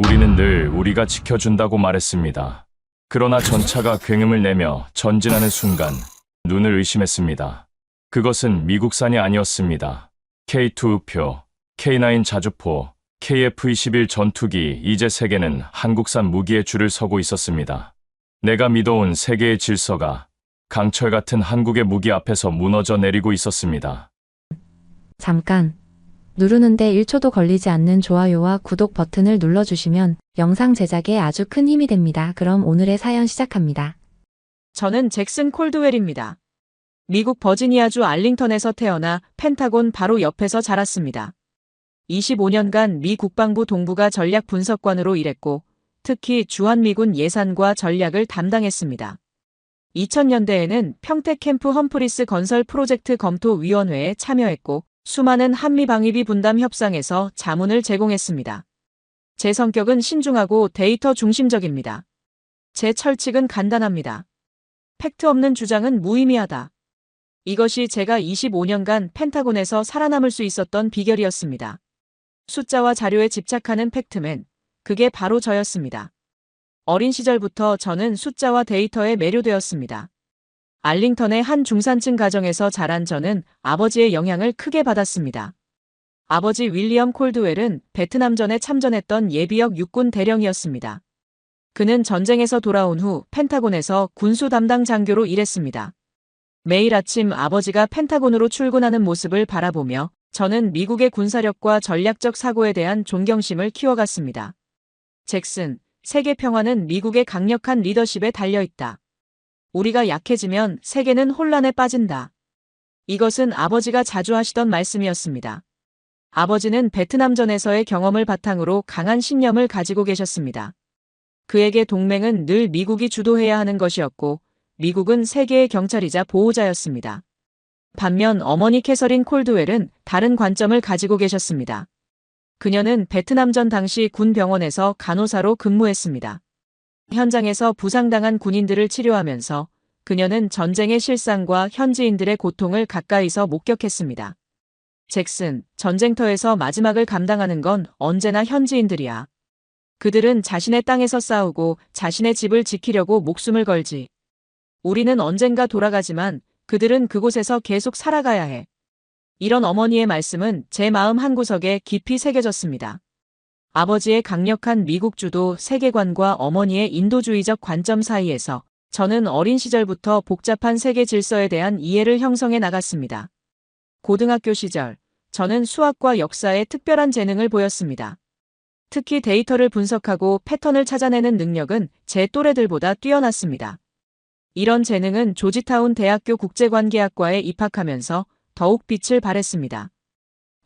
우리는 늘 우리가 지켜준다고 말했습니다. 그러나 전차가 굉음을 내며 전진하는 순간 눈을 의심했습니다. 그것은 미국산이 아니었습니다. K2 우표, K9 자주포, KF-21 전투기, 이제 세계는 한국산 무기의 줄을 서고 있었습니다. 내가 믿어온 세계의 질서가 강철 같은 한국의 무기 앞에서 무너져 내리고 있었습니다. 잠깐 누르는데 1초도 걸리지 않는 좋아요와 구독 버튼을 눌러주시면 영상 제작에 아주 큰 힘이 됩니다. 그럼 오늘의 사연 시작합니다. 저는 잭슨 콜드웰입니다. 미국 버지니아주 알링턴에서 태어나 펜타곤 바로 옆에서 자랐습니다. 25년간 미 국방부 동부가 전략 분석관으로 일했고 특히 주한미군 예산과 전략을 담당했습니다. 2000년대에는 평택 캠프 험프리스 건설 프로젝트 검토위원회에 참여했고 수많은 한미 방위비 분담 협상에서 자문을 제공했습니다. 제 성격은 신중하고 데이터 중심적입니다. 제 철칙은 간단합니다. 팩트 없는 주장은 무의미하다. 이것이 제가 25년간 펜타곤에서 살아남을 수 있었던 비결이었습니다. 숫자와 자료에 집착하는 팩트맨, 그게 바로 저였습니다. 어린 시절부터 저는 숫자와 데이터에 매료되었습니다. 알링턴의 한 중산층 가정에서 자란 저는 아버지의 영향을 크게 받았습니다. 아버지 윌리엄 콜드웰은 베트남전에 참전했던 예비역 육군 대령이었습니다. 그는 전쟁에서 돌아온 후 펜타곤에서 군수 담당 장교로 일했습니다. 매일 아침 아버지가 펜타곤으로 출근하는 모습을 바라보며 저는 미국의 군사력과 전략적 사고에 대한 존경심을 키워갔습니다. 잭슨, 세계 평화는 미국의 강력한 리더십에 달려있다. 우리가 약해지면 세계는 혼란에 빠진다. 이것은 아버지가 자주 하시던 말씀이었습니다. 아버지는 베트남전에서의 경험을 바탕으로 강한 신념을 가지고 계셨습니다. 그에게 동맹은 늘 미국이 주도해야 하는 것이었고 미국은 세계의 경찰이자 보호자였습니다. 반면 어머니 캐서린 콜드웰은 다른 관점을 가지고 계셨습니다. 그녀는 베트남전 당시 군 병원에서 간호사로 근무했습니다. 현장에서 부상당한 군인들을 치료하면서 그녀는 전쟁의 실상과 현지인들의 고통을 가까이서 목격했습니다. 잭슨, 전쟁터에서 마지막을 감당하는 건 언제나 현지인들이야. 그들은 자신의 땅에서 싸우고 자신의 집을 지키려고 목숨을 걸지. 우리는 언젠가 돌아가지만 그들은 그곳에서 계속 살아가야 해. 이런 어머니의 말씀은 제 마음 한구석에 깊이 새겨졌습니다. 아버지의 강력한 미국 주도 세계관과 어머니의 인도주의적 관점 사이에서 저는 어린 시절부터 복잡한 세계 질서에 대한 이해를 형성해 나갔습니다. 고등학교 시절, 저는 수학과 역사에 특별한 재능을 보였습니다. 특히 데이터를 분석하고 패턴을 찾아내는 능력은 제 또래들보다 뛰어났습니다. 이런 재능은 조지타운 대학교 국제관계학과에 입학하면서 더욱 빛을 발했습니다.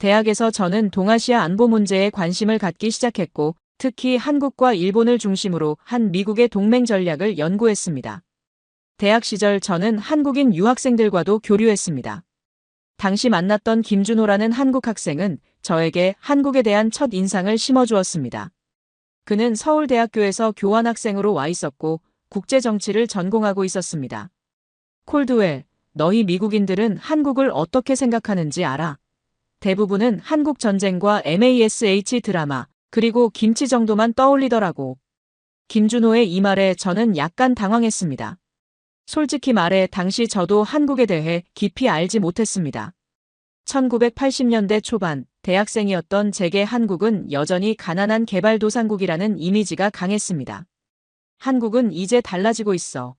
대학에서 저는 동아시아 안보 문제에 관심을 갖기 시작했고 특히 한국과 일본을 중심으로 한 미국의 동맹 전략을 연구했습니다. 대학 시절 저는 한국인 유학생들과도 교류했습니다. 당시 만났던 김준호라는 한국 학생은 저에게 한국에 대한 첫 인상을 심어주었습니다. 그는 서울대학교에서 교환학생으로 와 있었고 국제정치를 전공하고 있었습니다. 콜드웰, 너희 미국인들은 한국을 어떻게 생각하는지 알아? 대부분은 한국 전쟁과 MASH 드라마, 그리고 김치 정도만 떠올리더라고. 김준호의 이 말에 저는 약간 당황했습니다. 솔직히 말해 당시 저도 한국에 대해 깊이 알지 못했습니다. 1980년대 초반 대학생이었던 제게 한국은 여전히 가난한 개발도상국이라는 이미지가 강했습니다. 한국은 이제 달라지고 있어.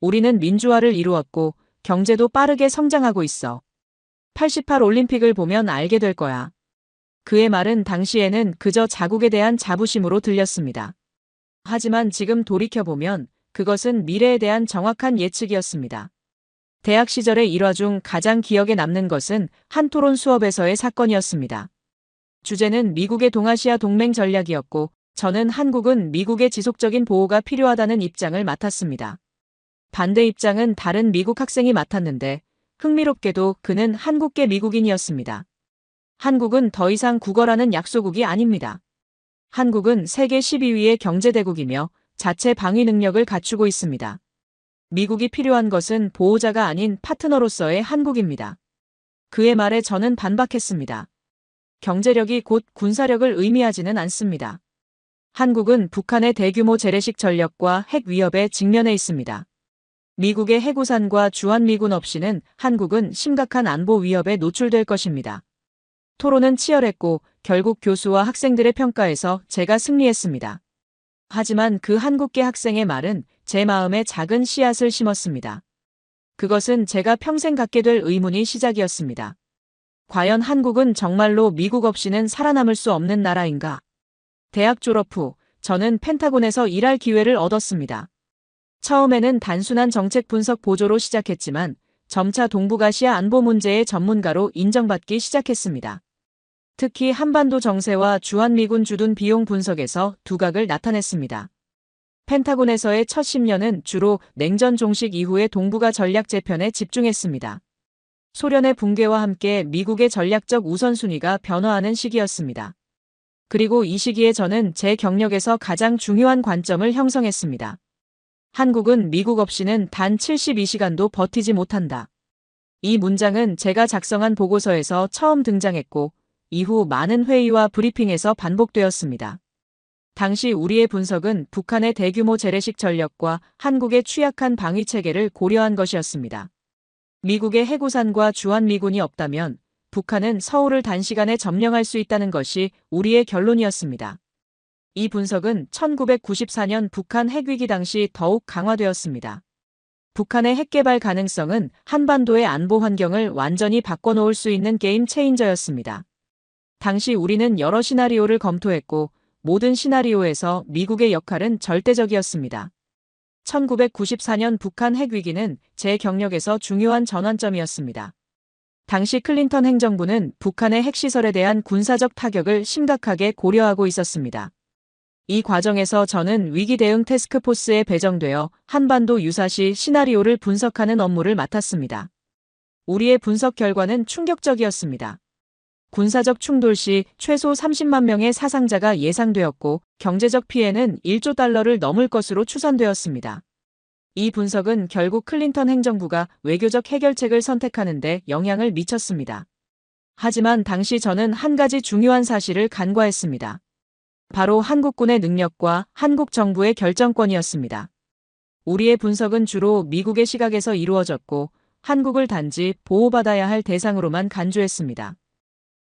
우리는 민주화를 이루었고 경제도 빠르게 성장하고 있어. 88 올림픽을 보면 알게 될 거야. 그의 말은 당시에는 그저 자국에 대한 자부심으로 들렸습니다. 하지만 지금 돌이켜보면 그것은 미래에 대한 정확한 예측이었습니다. 대학 시절의 일화 중 가장 기억에 남는 것은 한 토론 수업에서의 사건이었습니다. 주제는 미국의 동아시아 동맹 전략이었고 저는 한국은 미국의 지속적인 보호가 필요하다는 입장을 맡았습니다. 반대 입장은 다른 미국 학생이 맡았는데 흥미롭게도 그는 한국계 미국인이었습니다. 한국은 더 이상 국어라는 약소국이 아닙니다. 한국은 세계 12위의 경제대국이며 자체 방위 능력을 갖추고 있습니다. 미국이 필요한 것은 보호자가 아닌 파트너로서의 한국입니다. 그의 말에 저는 반박했습니다. 경제력이 곧 군사력을 의미하지는 않습니다. 한국은 북한의 대규모 재래식 전력과 핵 위협에 직면해 있습니다. 미국의 해구산과 주한미군 없이는 한국은 심각한 안보 위협에 노출될 것입니다. 토론은 치열했고 결국 교수와 학생들의 평가에서 제가 승리했습니다. 하지만 그 한국계 학생의 말은 제 마음에 작은 씨앗을 심었습니다. 그것은 제가 평생 갖게 될 의문이 시작이었습니다. 과연 한국은 정말로 미국 없이는 살아남을 수 없는 나라인가? 대학 졸업 후 저는 펜타곤에서 일할 기회를 얻었습니다. 처음에는 단순한 정책 분석 보조로 시작했지만 점차 동북아시아 안보 문제의 전문가로 인정받기 시작했습니다. 특히 한반도 정세와 주한미군 주둔 비용 분석에서 두각을 나타냈습니다. 펜타곤에서의 첫 10년은 주로 냉전 종식 이후의 동북아 전략 재편에 집중했습니다. 소련의 붕괴와 함께 미국의 전략적 우선순위가 변화하는 시기였습니다. 그리고 이 시기에 저는 제 경력에서 가장 중요한 관점을 형성했습니다. 한국은 미국 없이는 단 72시간도 버티지 못한다. 이 문장은 제가 작성한 보고서에서 처음 등장했고 이후 많은 회의와 브리핑에서 반복되었습니다. 당시 우리의 분석은 북한의 대규모 재래식 전력과 한국의 취약한 방위체계를 고려한 것이었습니다. 미국의 해구산과 주한미군이 없다면 북한은 서울을 단시간에 점령할 수 있다는 것이 우리의 결론이었습니다. 이 분석은 1994년 북한 핵위기 당시 더욱 강화되었습니다. 북한의 핵개발 가능성은 한반도의 안보 환경을 완전히 바꿔놓을 수 있는 게임 체인저였습니다. 당시 우리는 여러 시나리오를 검토했고 모든 시나리오에서 미국의 역할은 절대적이었습니다. 1994년 북한 핵위기는 제 경력에서 중요한 전환점이었습니다. 당시 클린턴 행정부는 북한의 핵시설에 대한 군사적 타격을 심각하게 고려하고 있었습니다. 이 과정에서 저는 위기 대응 태스크포스에 배정되어 한반도 유사시 시나리오를 분석하는 업무를 맡았습니다. 우리의 분석 결과는 충격적이었습니다. 군사적 충돌 시 최소 30만 명의 사상자가 예상되었고 경제적 피해는 1조 달러를 넘을 것으로 추산되었습니다. 이 분석은 결국 클린턴 행정부가 외교적 해결책을 선택하는 데 영향을 미쳤습니다. 하지만 당시 저는 한 가지 중요한 사실을 간과했습니다. 바로 한국군의 능력과 한국 정부의 결정권이었습니다. 우리의 분석은 주로 미국의 시각에서 이루어졌고 한국을 단지 보호받아야 할 대상으로만 간주했습니다.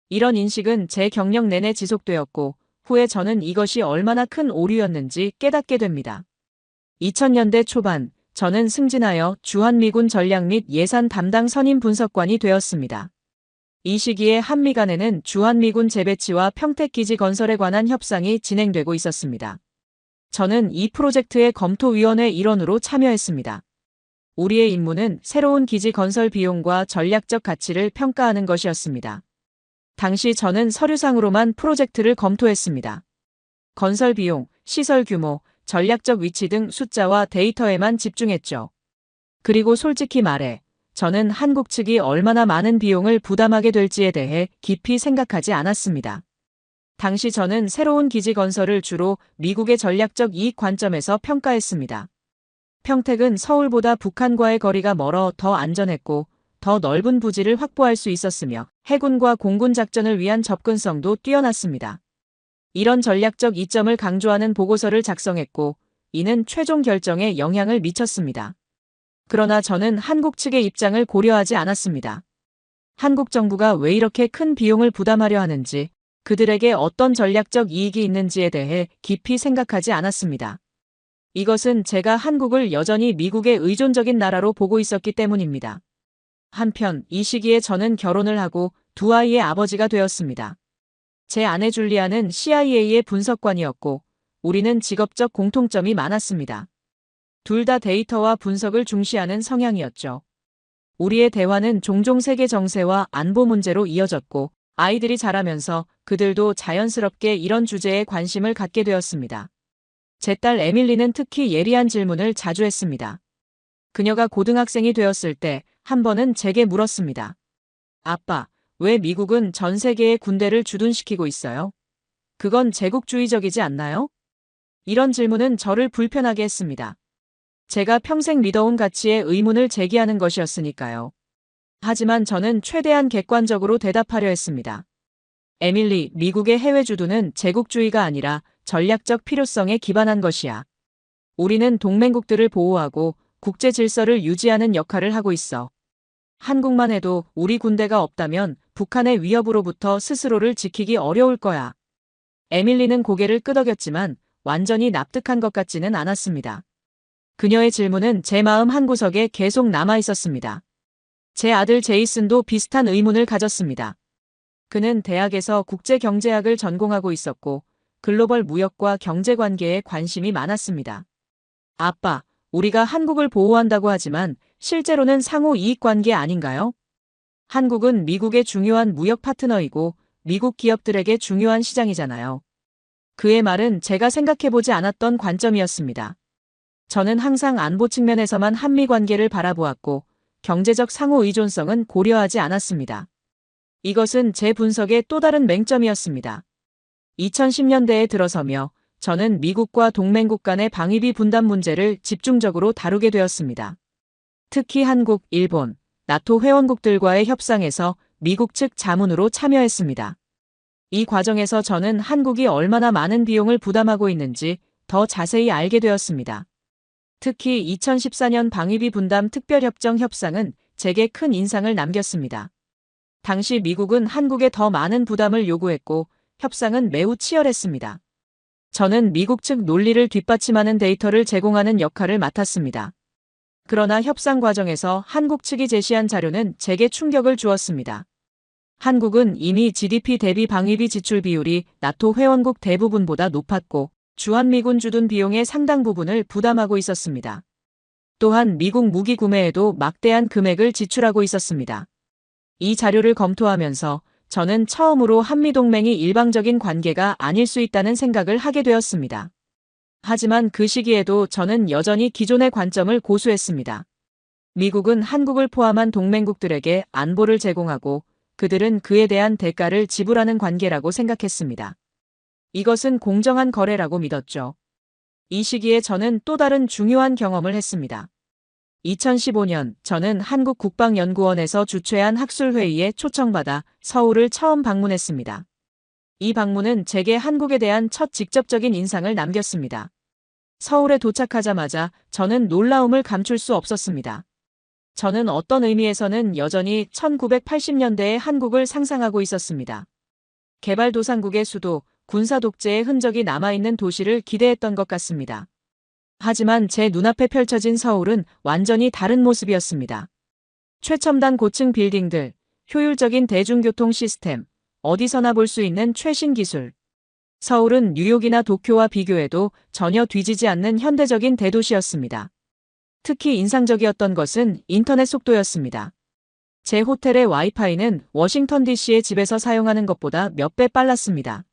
이런 인식은 제 경력 내내 지속되었고 후에 저는 이것이 얼마나 큰 오류였는지 깨닫게 됩니다. 2000년대 초반 저는 승진하여 주한미군 전략 및 예산 담당 선임 분석관이 되었습니다. 이 시기에 한미 간에는 주한미군 재배치와 평택기지 건설에 관한 협상이 진행되고 있었습니다. 저는 이 프로젝트의 검토위원회 일원으로 참여했습니다. 우리의 임무는 새로운 기지 건설 비용과 전략적 가치를 평가하는 것이었습니다. 당시 저는 서류상으로만 프로젝트를 검토했습니다. 건설 비용, 시설 규모, 전략적 위치 등 숫자와 데이터에만 집중했죠. 그리고 솔직히 말해 저는 한국 측이 얼마나 많은 비용을 부담하게 될지에 대해 깊이 생각하지 않았습니다. 당시 저는 새로운 기지 건설을 주로 미국의 전략적 이익 관점에서 평가했습니다. 평택은 서울보다 북한과의 거리가 멀어 더 안전했고 더 넓은 부지를 확보할 수 있었으며 해군과 공군 작전을 위한 접근성도 뛰어났습니다. 이런 전략적 이점을 강조하는 보고서를 작성했고 이는 최종 결정에 영향을 미쳤습니다. 그러나 저는 한국 측의 입장을 고려하지 않았습니다. 한국 정부가 왜 이렇게 큰 비용을 부담하려 하는지, 그들에게 어떤 전략적 이익이 있는지에 대해 깊이 생각하지 않았습니다. 이것은 제가 한국을 여전히 미국의 의존적인 나라로 보고 있었기 때문입니다. 한편 이 시기에 저는 결혼을 하고 두 아이의 아버지가 되었습니다. 제 아내 줄리아는 CIA의 분석관이었고 우리는 직업적 공통점이 많았습니다. 둘 다 데이터와 분석을 중시하는 성향이었죠. 우리의 대화는 종종 세계 정세와 안보 문제로 이어졌고 아이들이 자라면서 그들도 자연스럽게 이런 주제에 관심을 갖게 되었습니다. 제 딸 에밀리는 특히 예리한 질문을 자주 했습니다. 그녀가 고등학생이 되었을 때 한 번은 제게 물었습니다. 아빠, 왜 미국은 전 세계의 군대를 주둔시키고 있어요? 그건 제국주의적이지 않나요? 이런 질문은 저를 불편하게 했습니다. 제가 평생 믿어온 가치에 의문을 제기하는 것이었으니까요. 하지만 저는 최대한 객관적으로 대답하려 했습니다. 에밀리, 미국의 해외 주둔은 제국주의가 아니라 전략적 필요성에 기반한 것이야. 우리는 동맹국들을 보호하고 국제 질서를 유지하는 역할을 하고 있어. 한국만 해도 우리 군대가 없다면 북한의 위협으로부터 스스로를 지키기 어려울 거야. 에밀리는 고개를 끄덕였지만 완전히 납득한 것 같지는 않았습니다. 그녀의 질문은 제 마음 한구석에 계속 남아 있었습니다. 제 아들 제이슨도 비슷한 의문을 가졌습니다. 그는 대학에서 국제경제학을 전공하고 있었고 글로벌 무역과 경제관계에 관심이 많았습니다. 아빠, 우리가 한국을 보호한다고 하지만 실제로는 상호 이익관계 아닌가요? 한국은 미국의 중요한 무역 파트너이고 미국 기업들에게 중요한 시장이잖아요. 그의 말은 제가 생각해보지 않았던 관점이었습니다. 저는 항상 안보 측면에서만 한미 관계를 바라보았고 경제적 상호 의존성은 고려하지 않았습니다. 이것은 제 분석의 또 다른 맹점이었습니다. 2010년대에 들어서며 저는 미국과 동맹국 간의 방위비 분담 문제를 집중적으로 다루게 되었습니다. 특히 한국, 일본, 나토 회원국들과의 협상에서 미국 측 자문으로 참여했습니다. 이 과정에서 저는 한국이 얼마나 많은 비용을 부담하고 있는지 더 자세히 알게 되었습니다. 특히 2014년 방위비 분담 특별협정 협상은 제게 큰 인상을 남겼습니다. 당시 미국은 한국에 더 많은 부담을 요구했고 협상은 매우 치열했습니다. 저는 미국 측 논리를 뒷받침하는 데이터를 제공하는 역할을 맡았습니다. 그러나 협상 과정에서 한국 측이 제시한 자료는 제게 충격을 주었습니다. 한국은 이미 GDP 대비 방위비 지출 비율이 나토 회원국 대부분보다 높았고 주한미군 주둔 비용의 상당 부분을 부담하고 있었습니다. 또한 미국 무기 구매에도 막대한 금액을 지출하고 있었습니다. 이 자료를 검토하면서 저는 처음으로 한미동맹이 일방적인 관계가 아닐 수 있다는 생각을 하게 되었습니다. 하지만 그 시기에도 저는 여전히 기존의 관점을 고수했습니다. 미국은 한국을 포함한 동맹국들에게 안보를 제공하고 그들은 그에 대한 대가를 지불하는 관계라고 생각했습니다. 이것은 공정한 거래라고 믿었죠. 이 시기에 저는 또 다른 중요한 경험을 했습니다. 2015년 저는 한국국방연구원에서 주최한 학술회의에 초청받아 서울을 처음 방문했습니다. 이 방문은 제게 한국에 대한 첫 직접적인 인상을 남겼습니다. 서울에 도착하자마자 저는 놀라움을 감출 수 없었습니다. 저는 어떤 의미에서는 여전히 1980년대의 한국을 상상하고 있었습니다. 개발도상국의 수도, 군사 독재의 흔적이 남아있는 도시를 기대했던 것 같습니다. 하지만 제 눈앞에 펼쳐진 서울은 완전히 다른 모습이었습니다. 최첨단 고층 빌딩들, 효율적인 대중교통 시스템, 어디서나 볼 수 있는 최신 기술. 서울은 뉴욕이나 도쿄와 비교해도 전혀 뒤지지 않는 현대적인 대도시였습니다. 특히 인상적이었던 것은 인터넷 속도였습니다. 제 호텔의 와이파이는 워싱턴 DC의 집에서 사용하는 것보다 몇 배 빨랐습니다.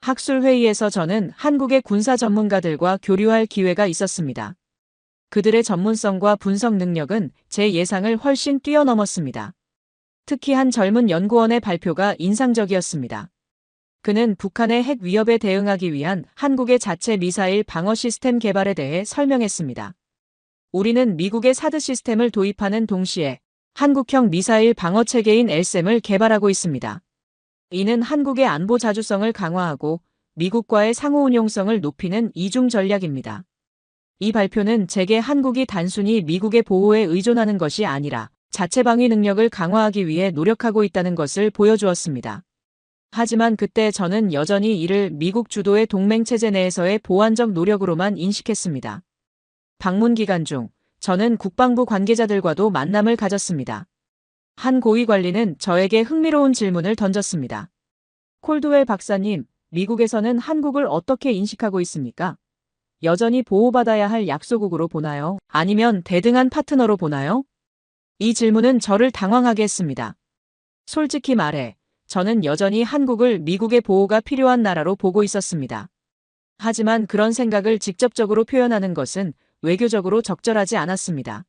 학술 회의에서 저는 한국의 군사 전문가들과 교류할 기회가 있었습니다. 그들의 전문성과 분석 능력은 제 예상을 훨씬 뛰어넘었습니다. 특히 한 젊은 연구원의 발표가 인상적이었습니다. 그는 북한의 핵 위협에 대응하기 위한 한국의 자체 미사일 방어 시스템 개발에 대해 설명했습니다. 우리는 미국의 사드 시스템을 도입하는 동시에 한국형 미사일 방어 체계인 LSAM을 개발하고 있습니다. 이는 한국의 안보 자주성을 강화하고 미국과의 상호 운용성을 높이는 이중 전략입니다. 이 발표는 제게 한국이 단순히 미국의 보호에 의존하는 것이 아니라 자체 방위 능력을 강화하기 위해 노력하고 있다는 것을 보여주었습니다. 하지만 그때 저는 여전히 이를 미국 주도의 동맹체제 내에서의 보완적 노력으로만 인식했습니다. 방문 기간 중 저는 국방부 관계자들과도 만남을 가졌습니다. 한 고위 관리는 저에게 흥미로운 질문을 던졌습니다. 콜드웰 박사님, 미국에서는 한국을 어떻게 인식하고 있습니까? 여전히 보호받아야 할 약소국으로 보나요? 아니면 대등한 파트너로 보나요? 이 질문은 저를 당황하게 했습니다. 솔직히 말해, 저는 여전히 한국을 미국의 보호가 필요한 나라로 보고 있었습니다. 하지만 그런 생각을 직접적으로 표현하는 것은 외교적으로 적절하지 않았습니다.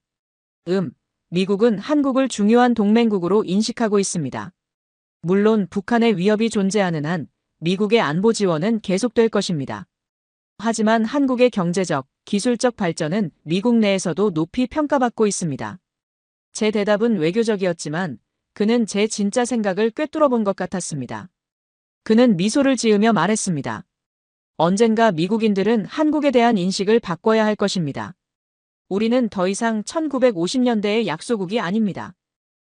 미국은 한국을 중요한 동맹국으로 인식하고 있습니다. 물론 북한의 위협이 존재하는 한 미국의 안보 지원은 계속될 것입니다. 하지만 한국의 경제적, 기술적 발전은 미국 내에서도 높이 평가받고 있습니다. 제 대답은 외교적이었지만 그는 제 진짜 생각을 꿰뚫어 본 것 같았습니다. 그는 미소를 지으며 말했습니다. 언젠가 미국인들은 한국에 대한 인식을 바꿔야 할 것입니다. 우리는 더 이상 1950년대의 약소국이 아닙니다.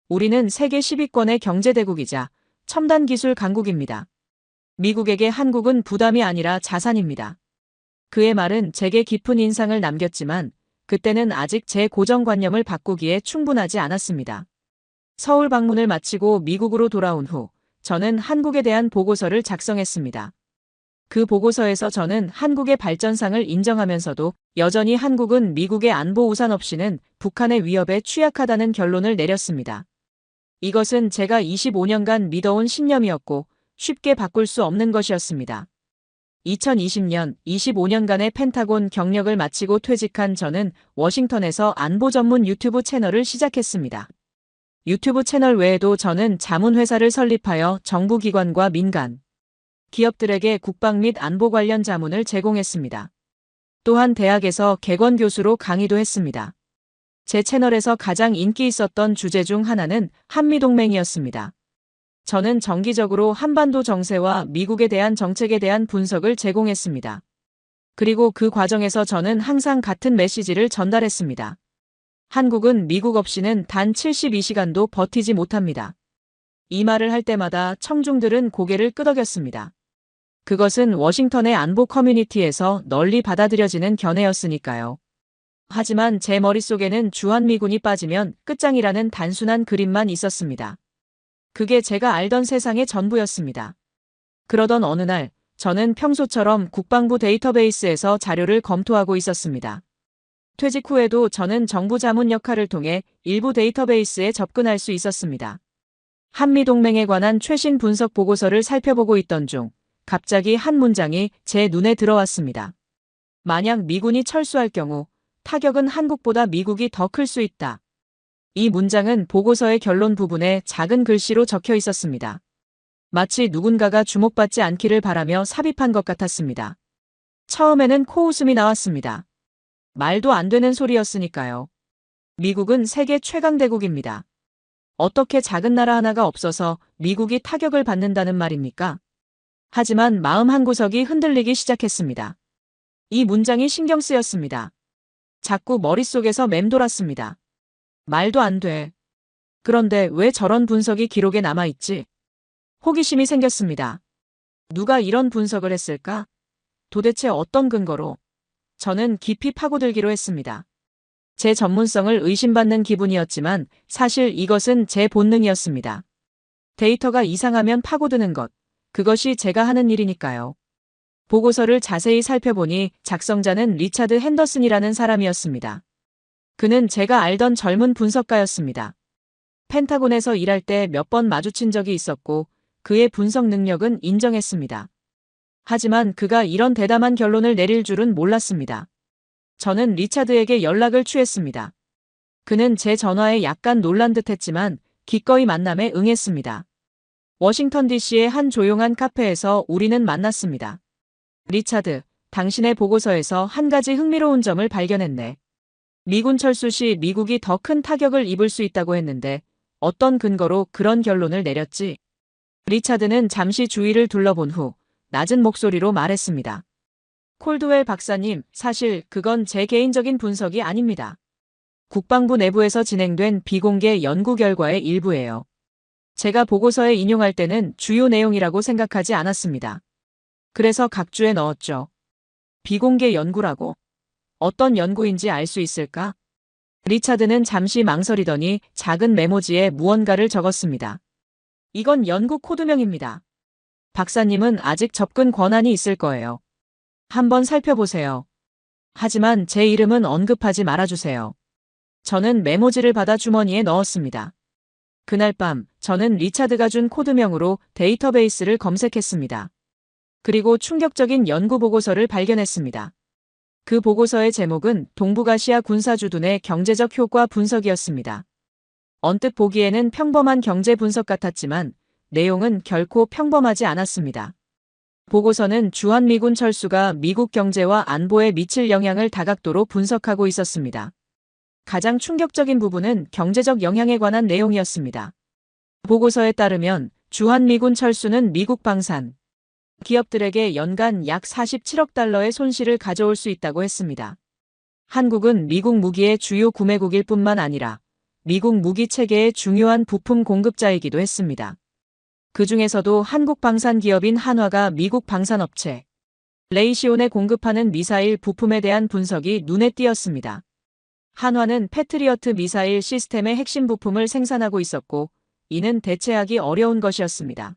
우리는 세계 10위권의 경제대국이자 첨단 기술 강국입니다. 미국에게 한국은 부담이 아니라 자산입니다. 그의 말은 제게 깊은 인상을 남겼지만 그때는 아직 제 고정관념을 바꾸기에 충분하지 않았습니다. 서울 방문을 마치고 미국으로 돌아온 후 저는 한국에 대한 보고서를 작성했습니다. 그 보고서에서 저는 한국의 발전상을 인정하면서도 여전히 한국은 미국의 안보 우산 없이는 북한의 위협에 취약하다는 결론을 내렸습니다. 이것은 제가 25년간 믿어온 신념이었고 쉽게 바꿀 수 없는 것이었습니다. 2020년 25년간의 펜타곤 경력을 마치고 퇴직한 저는 워싱턴에서 안보 전문 유튜브 채널을 시작했습니다. 유튜브 채널 외에도 저는 자문회사를 설립하여 정부기관과 민간, 기업들에게 국방 및 안보 관련 자문을 제공했습니다. 또한 대학에서 객원 교수로 강의도 했습니다. 제 채널에서 가장 인기 있었던 주제 중 하나는 한미동맹이었습니다. 저는 정기적으로 한반도 정세와 미국에 대한 정책에 대한 분석을 제공했습니다. 그리고 그 과정에서 저는 항상 같은 메시지를 전달했습니다. 한국은 미국 없이는 단 72시간도 버티지 못합니다. 이 말을 할 때마다 청중들은 고개를 끄덕였습니다. 그것은 워싱턴의 안보 커뮤니티에서 널리 받아들여지는 견해였으니까요. 하지만 제 머릿속에는 주한미군이 빠지면 끝장이라는 단순한 그림만 있었습니다. 그게 제가 알던 세상의 전부였습니다. 그러던 어느 날, 저는 평소처럼 국방부 데이터베이스에서 자료를 검토하고 있었습니다. 퇴직 후에도 저는 정부 자문 역할을 통해 일부 데이터베이스에 접근할 수 있었습니다. 한미동맹에 관한 최신 분석 보고서를 살펴보고 있던 중, 갑자기 한 문장이 제 눈에 들어왔습니다. 만약 미군이 철수할 경우, 타격은 한국보다 미국이 더 클 수 있다. 이 문장은 보고서의 결론 부분에 작은 글씨로 적혀 있었습니다. 마치 누군가가 주목받지 않기를 바라며 삽입한 것 같았습니다. 처음에는 코웃음이 나왔습니다. 말도 안 되는 소리였으니까요. 미국은 세계 최강대국입니다. 어떻게 작은 나라 하나가 없어서 미국이 타격을 받는다는 말입니까? 하지만 마음 한구석이 흔들리기 시작했습니다. 이 문장이 신경 쓰였습니다. 자꾸 머릿속에서 맴돌았습니다. 말도 안 돼. 그런데 왜 저런 분석이 기록에 남아있지? 호기심이 생겼습니다. 누가 이런 분석을 했을까? 도대체 어떤 근거로? 저는 깊이 파고들기로 했습니다. 제 전문성을 의심받는 기분이었지만 사실 이것은 제 본능이었습니다. 데이터가 이상하면 파고드는 것, 그것이 제가 하는 일이니까요. 보고서를 자세히 살펴보니 작성자는 리차드 핸더슨이라는 사람이었습니다. 그는 제가 알던 젊은 분석가였습니다. 펜타곤에서 일할 때 몇 번 마주친 적이 있었고 그의 분석 능력은 인정했습니다. 하지만 그가 이런 대담한 결론을 내릴 줄은 몰랐습니다. 저는 리차드에게 연락을 취했습니다. 그는 제 전화에 약간 놀란 듯했지만 기꺼이 만남에 응했습니다. 워싱턴 DC의 한 조용한 카페에서 우리는 만났습니다. 리차드, 당신의 보고서에서 한 가지 흥미로운 점을 발견했네. 미군 철수 시 미국이 더 큰 타격을 입을 수 있다고 했는데 어떤 근거로 그런 결론을 내렸지? 리차드는 잠시 주위를 둘러본 후 낮은 목소리로 말했습니다. 콜드웰 박사님, 사실 그건 제 개인적인 분석이 아닙니다. 국방부 내부에서 진행된 비공개 연구 결과의 일부예요. 제가 보고서에 인용할 때는 주요 내용이라고 생각하지 않았습니다. 그래서 각주에 넣었죠. 비공개 연구라고? 어떤 연구인지 알 수 있을까? 리차드는 잠시 망설이더니 작은 메모지에 무언가를 적었습니다. 이건 연구 코드명입니다. 박사님은 아직 접근 권한이 있을 거예요. 한번 살펴보세요. 하지만 제 이름은 언급하지 말아주세요. 저는 메모지를 받아 주머니에 넣었습니다. 그날 밤 저는 리차드가 준 코드명으로 데이터베이스를 검색했습니다. 그리고 충격적인 연구 보고서를 발견했습니다. 그 보고서의 제목은 동북아시아 군사주둔의 경제적 효과 분석이었습니다. 언뜻 보기에는 평범한 경제 분석 같았지만 내용은 결코 평범하지 않았습니다. 보고서는 주한미군 철수가 미국 경제와 안보에 미칠 영향을 다각도로 분석하고 있었습니다. 가장 충격적인 부분은 경제적 영향에 관한 내용이었습니다. 보고서에 따르면 주한미군 철수는 미국 방산, 기업들에게 연간 약 47억 달러의 손실을 가져올 수 있다고 했습니다. 한국은 미국 무기의 주요 구매국일 뿐만 아니라 미국 무기 체계의 중요한 부품 공급자이기도 했습니다. 그 중에서도 한국 방산 기업인 한화가 미국 방산업체 레이시온에 공급하는 미사일 부품에 대한 분석이 눈에 띄었습니다. 한화는 패트리어트 미사일 시스템의 핵심 부품을 생산하고 있었고, 이는 대체하기 어려운 것이었습니다.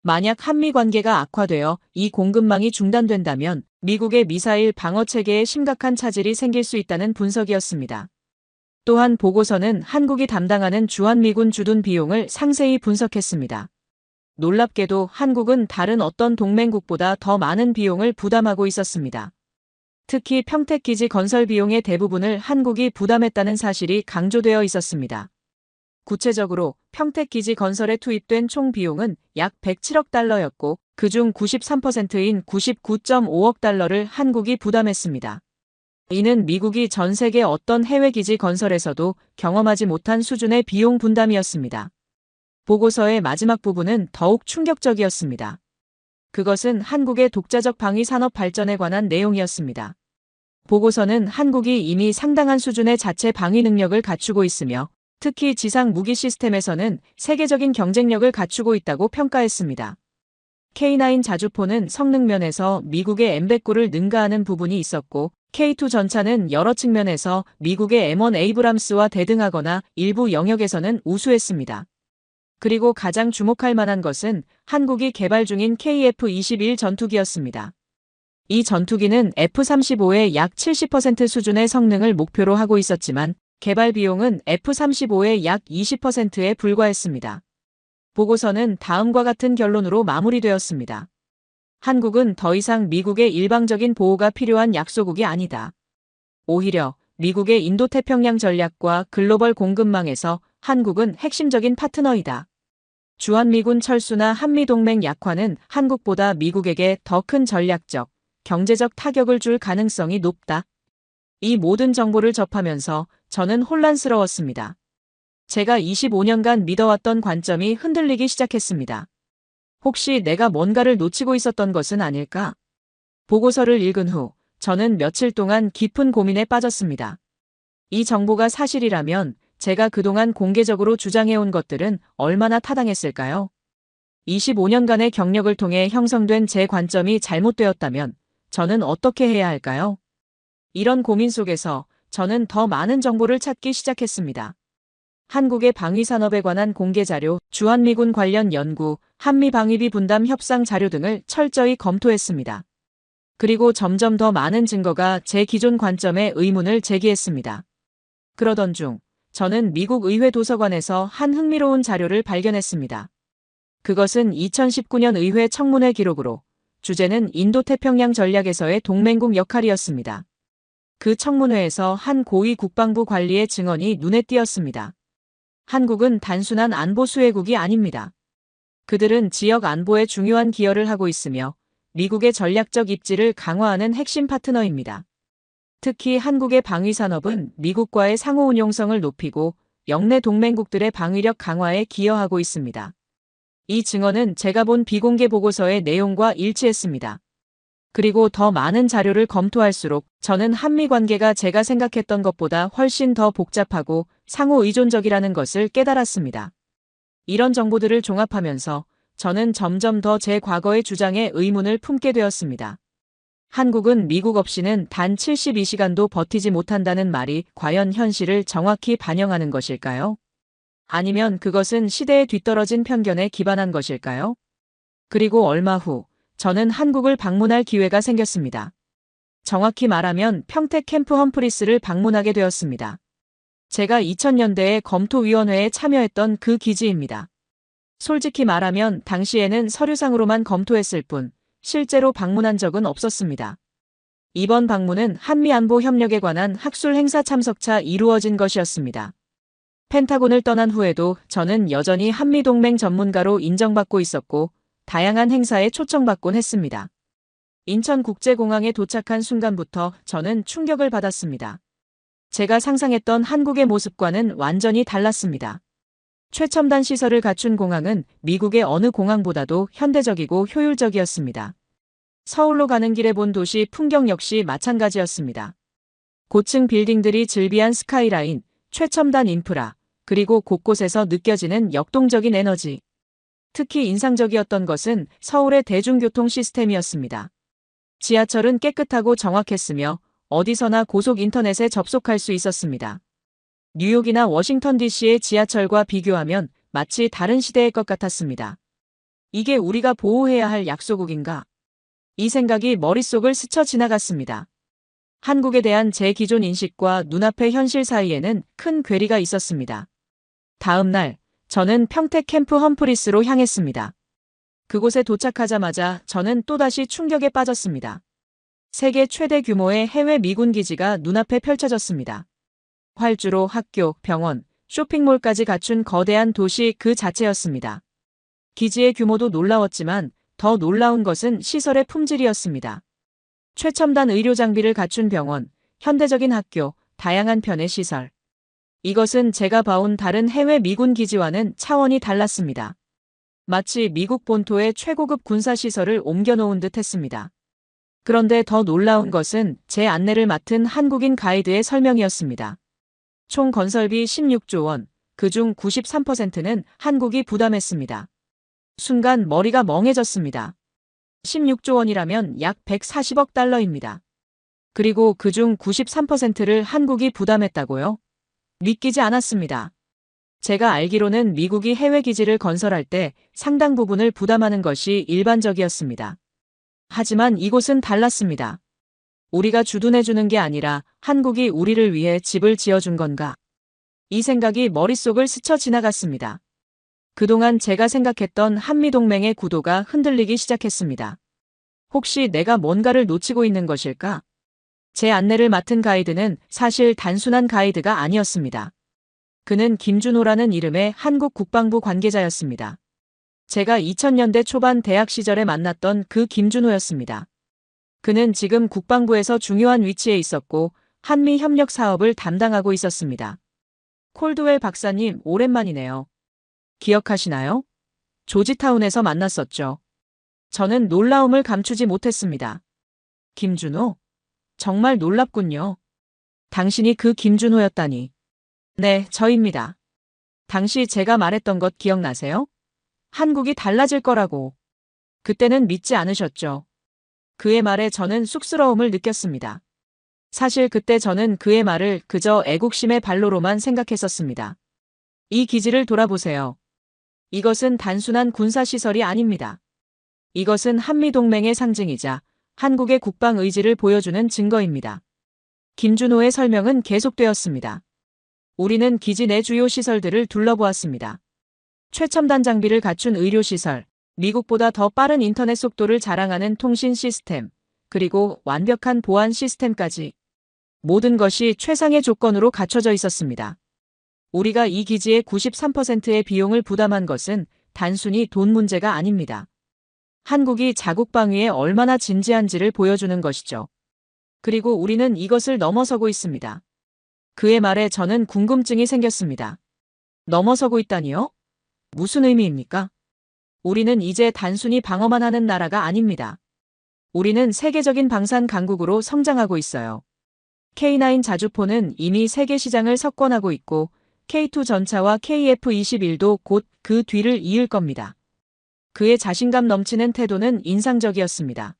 만약 한미 관계가 악화되어 이 공급망이 중단된다면 미국의 미사일 방어 체계에 심각한 차질이 생길 수 있다는 분석이었습니다. 또한 보고서는 한국이 담당하는 주한미군 주둔 비용을 상세히 분석했습니다. 놀랍게도 한국은 다른 어떤 동맹국보다 더 많은 비용을 부담하고 있었습니다. 특히 평택기지 건설 비용의 대부분을 한국이 부담했다는 사실이 강조되어 있었습니다. 구체적으로 평택기지 건설에 투입된 총 비용은 약 107억 달러였고 그중 93%인 99.5억 달러를 한국이 부담했습니다. 이는 미국이 전 세계 어떤 해외기지 건설에서도 경험하지 못한 수준의 비용 분담이었습니다. 보고서의 마지막 부분은 더욱 충격적이었습니다. 그것은 한국의 독자적 방위 산업 발전에 관한 내용이었습니다. 보고서는 한국이 이미 상당한 수준의 자체 방위 능력을 갖추고 있으며 특히 지상 무기 시스템에서는 세계적인 경쟁력을 갖추고 있다고 평가했습니다. K9 자주포는 성능 면에서 미국의 M109를 능가하는 부분이 있었고 K2 전차는 여러 측면에서 미국의 M1 에이브람스와 대등하거나 일부 영역에서는 우수했습니다. 그리고 가장 주목할 만한 것은 한국이 개발 중인 KF-21 전투기였습니다. 이 전투기는 F-35의 약 70% 수준의 성능을 목표로 하고 있었지만 개발 비용은 F-35의 약 20%에 불과했습니다. 보고서는 다음과 같은 결론으로 마무리되었습니다. 한국은 더 이상 미국의 일방적인 보호가 필요한 약소국이 아니다. 오히려 미국의 인도태평양 전략과 글로벌 공급망에서 한국은 핵심적인 파트너이다. 주한미군 철수나 한미동맹 약화는 한국보다 미국에게 더 큰 전략적, 경제적 타격을 줄 가능성이 높다. 이 모든 정보를 접하면서 저는 혼란스러웠습니다. 제가 25년간 믿어왔던 관점이 흔들리기 시작했습니다. 혹시 내가 뭔가를 놓치고 있었던 것은 아닐까? 보고서를 읽은 후 저는 며칠 동안 깊은 고민에 빠졌습니다. 이 정보가 사실이라면 제가 그동안 공개적으로 주장해온 것들은 얼마나 타당했을까요? 25년간의 경력을 통해 형성된 제 관점이 잘못되었다면 저는 어떻게 해야 할까요? 이런 고민 속에서 저는 더 많은 정보를 찾기 시작했습니다. 한국의 방위산업에 관한 공개자료, 주한미군 관련 연구, 한미방위비 분담 협상 자료 등을 철저히 검토했습니다. 그리고 점점 더 많은 증거가 제 기존 관점에 의문을 제기했습니다. 그러던 중 저는 미국 의회 도서관에서 한 흥미로운 자료를 발견했습니다. 그것은 2019년 의회 청문회 기록으로 주제는 인도태평양 전략에서의 동맹국 역할이었습니다. 그 청문회에서 한 고위 국방부 관리의 증언이 눈에 띄었습니다. 한국은 단순한 안보 수혜국이 아닙니다. 그들은 지역 안보에 중요한 기여를 하고 있으며 미국의 전략적 입지를 강화하는 핵심 파트너입니다. 특히 한국의 방위산업은 미국과의 상호운용성을 높이고 영내 동맹국들의 방위력 강화에 기여하고 있습니다. 이 증언은 제가 본 비공개 보고서의 내용과 일치했습니다. 그리고 더 많은 자료를 검토할수록 저는 한미 관계가 제가 생각했던 것보다 훨씬 더 복잡하고 상호 의존적이라는 것을 깨달았습니다. 이런 정보들을 종합하면서 저는 점점 더 제 과거의 주장에 의문을 품게 되었습니다. 한국은 미국 없이는 단 72시간도 버티지 못한다는 말이 과연 현실을 정확히 반영하는 것일까요? 아니면 그것은 시대에 뒤떨어진 편견에 기반한 것일까요? 그리고 얼마 후 저는 한국을 방문할 기회가 생겼습니다. 정확히 말하면 평택 캠프 험프리스를 방문하게 되었습니다. 제가 2000년대에 검토위원회에 참여했던 그 기지입니다. 솔직히 말하면 당시에는 서류상으로만 검토했을 뿐 실제로 방문한 적은 없었습니다. 이번 방문은 한미안보 협력에 관한 학술 행사 참석차 이루어진 것이었습니다. 펜타곤을 떠난 후에도 저는 여전히 한미동맹 전문가로 인정받고 있었고 다양한 행사에 초청받곤 했습니다. 인천국제공항에 도착한 순간부터 저는 충격을 받았습니다. 제가 상상했던 한국의 모습과는 완전히 달랐습니다. 최첨단 시설을 갖춘 공항은 미국의 어느 공항보다도 현대적이고 효율적이었습니다. 서울로 가는 길에 본 도시 풍경 역시 마찬가지였습니다. 고층 빌딩들이 즐비한 스카이라인, 최첨단 인프라, 그리고 곳곳에서 느껴지는 역동적인 에너지. 특히 인상적이었던 것은 서울의 대중교통 시스템이었습니다. 지하철은 깨끗하고 정확했으며 어디서나 고속 인터넷에 접속할 수 있었습니다. 뉴욕이나 워싱턴 DC의 지하철과 비교하면 마치 다른 시대의 것 같았습니다. 이게 우리가 보호해야 할 약소국인가? 이 생각이 머릿속을 스쳐 지나갔습니다. 한국에 대한 제 기존 인식과 눈앞의 현실 사이에는 큰 괴리가 있었습니다. 다음 날, 저는 평택 캠프 험프리스로 향했습니다. 그곳에 도착하자마자 저는 또다시 충격에 빠졌습니다. 세계 최대 규모의 해외 미군 기지가 눈앞에 펼쳐졌습니다. 활주로, 학교, 병원, 쇼핑몰까지 갖춘 거대한 도시 그 자체였습니다. 기지의 규모도 놀라웠지만 더 놀라운 것은 시설의 품질이었습니다. 최첨단 의료 장비를 갖춘 병원, 현대적인 학교, 다양한 편의 시설. 이것은 제가 봐온 다른 해외 미군 기지와는 차원이 달랐습니다. 마치 미국 본토의 최고급 군사시설을 옮겨놓은 듯 했습니다. 그런데 더 놀라운 것은 제 안내를 맡은 한국인 가이드의 설명이었습니다. 총 건설비 16조 원, 그중 93%는 한국이 부담했습니다. 순간 머리가 멍해졌습니다. 16조 원이라면 약 140억 달러입니다. 그리고 그중 93%를 한국이 부담했다고요? 믿기지 않았습니다. 제가 알기로는 미국이 해외 기지를 건설할 때 상당 부분을 부담하는 것이 일반적이었습니다. 하지만 이곳은 달랐습니다. 우리가 주둔해주는 게 아니라 한국이 우리를 위해 집을 지어준 건가? 이 생각이 머릿속을 스쳐 지나갔습니다. 그동안 제가 생각했던 한미동맹의 구도가 흔들리기 시작했습니다. 혹시 내가 뭔가를 놓치고 있는 것일까? 제 안내를 맡은 가이드는 사실 단순한 가이드가 아니었습니다. 그는 김준호라는 이름의 한국 국방부 관계자였습니다. 제가 2000년대 초반 대학 시절에 만났던 그 김준호였습니다. 그는 지금 국방부에서 중요한 위치에 있었고 한미 협력 사업을 담당하고 있었습니다. 콜드웰 박사님, 오랜만이네요. 기억하시나요? 조지타운에서 만났었죠. 저는 놀라움을 감추지 못했습니다. 김준호? 정말 놀랍군요. 당신이 그 김준호였다니. 네, 저입니다. 당시 제가 말했던 것 기억나세요? 한국이 달라질 거라고. 그때는 믿지 않으셨죠. 그의 말에 저는 쑥스러움을 느꼈습니다. 사실 그때 저는 그의 말을 그저 애국심의 발로로만 생각했었습니다. 이 기지를 돌아보세요. 이것은 단순한 군사시설이 아닙니다. 이것은 한미동맹의 상징이자 한국의 국방 의지를 보여주는 증거입니다. 김준호의 설명은 계속되었습니다. 우리는 기지 내 주요 시설들을 둘러보았습니다. 최첨단 장비를 갖춘 의료시설, 미국보다 더 빠른 인터넷 속도를 자랑하는 통신 시스템, 그리고 완벽한 보안 시스템까지. 모든 것이 최상의 조건으로 갖춰져 있었습니다. 우리가 이 기지의 93%의 비용을 부담한 것은 단순히 돈 문제가 아닙니다. 한국이 자국 방위에 얼마나 진지한지를 보여주는 것이죠. 그리고 우리는 이것을 넘어서고 있습니다. 그의 말에 저는 궁금증이 생겼습니다. 넘어서고 있다니요? 무슨 의미입니까? 우리는 이제 단순히 방어만 하는 나라가 아닙니다. 우리는 세계적인 방산 강국으로 성장하고 있어요. K9 자주포는 이미 세계 시장을 석권하고 있고 K2 전차와 KF-21도 곧 그 뒤를 이을 겁니다. 그의 자신감 넘치는 태도는 인상적이었습니다.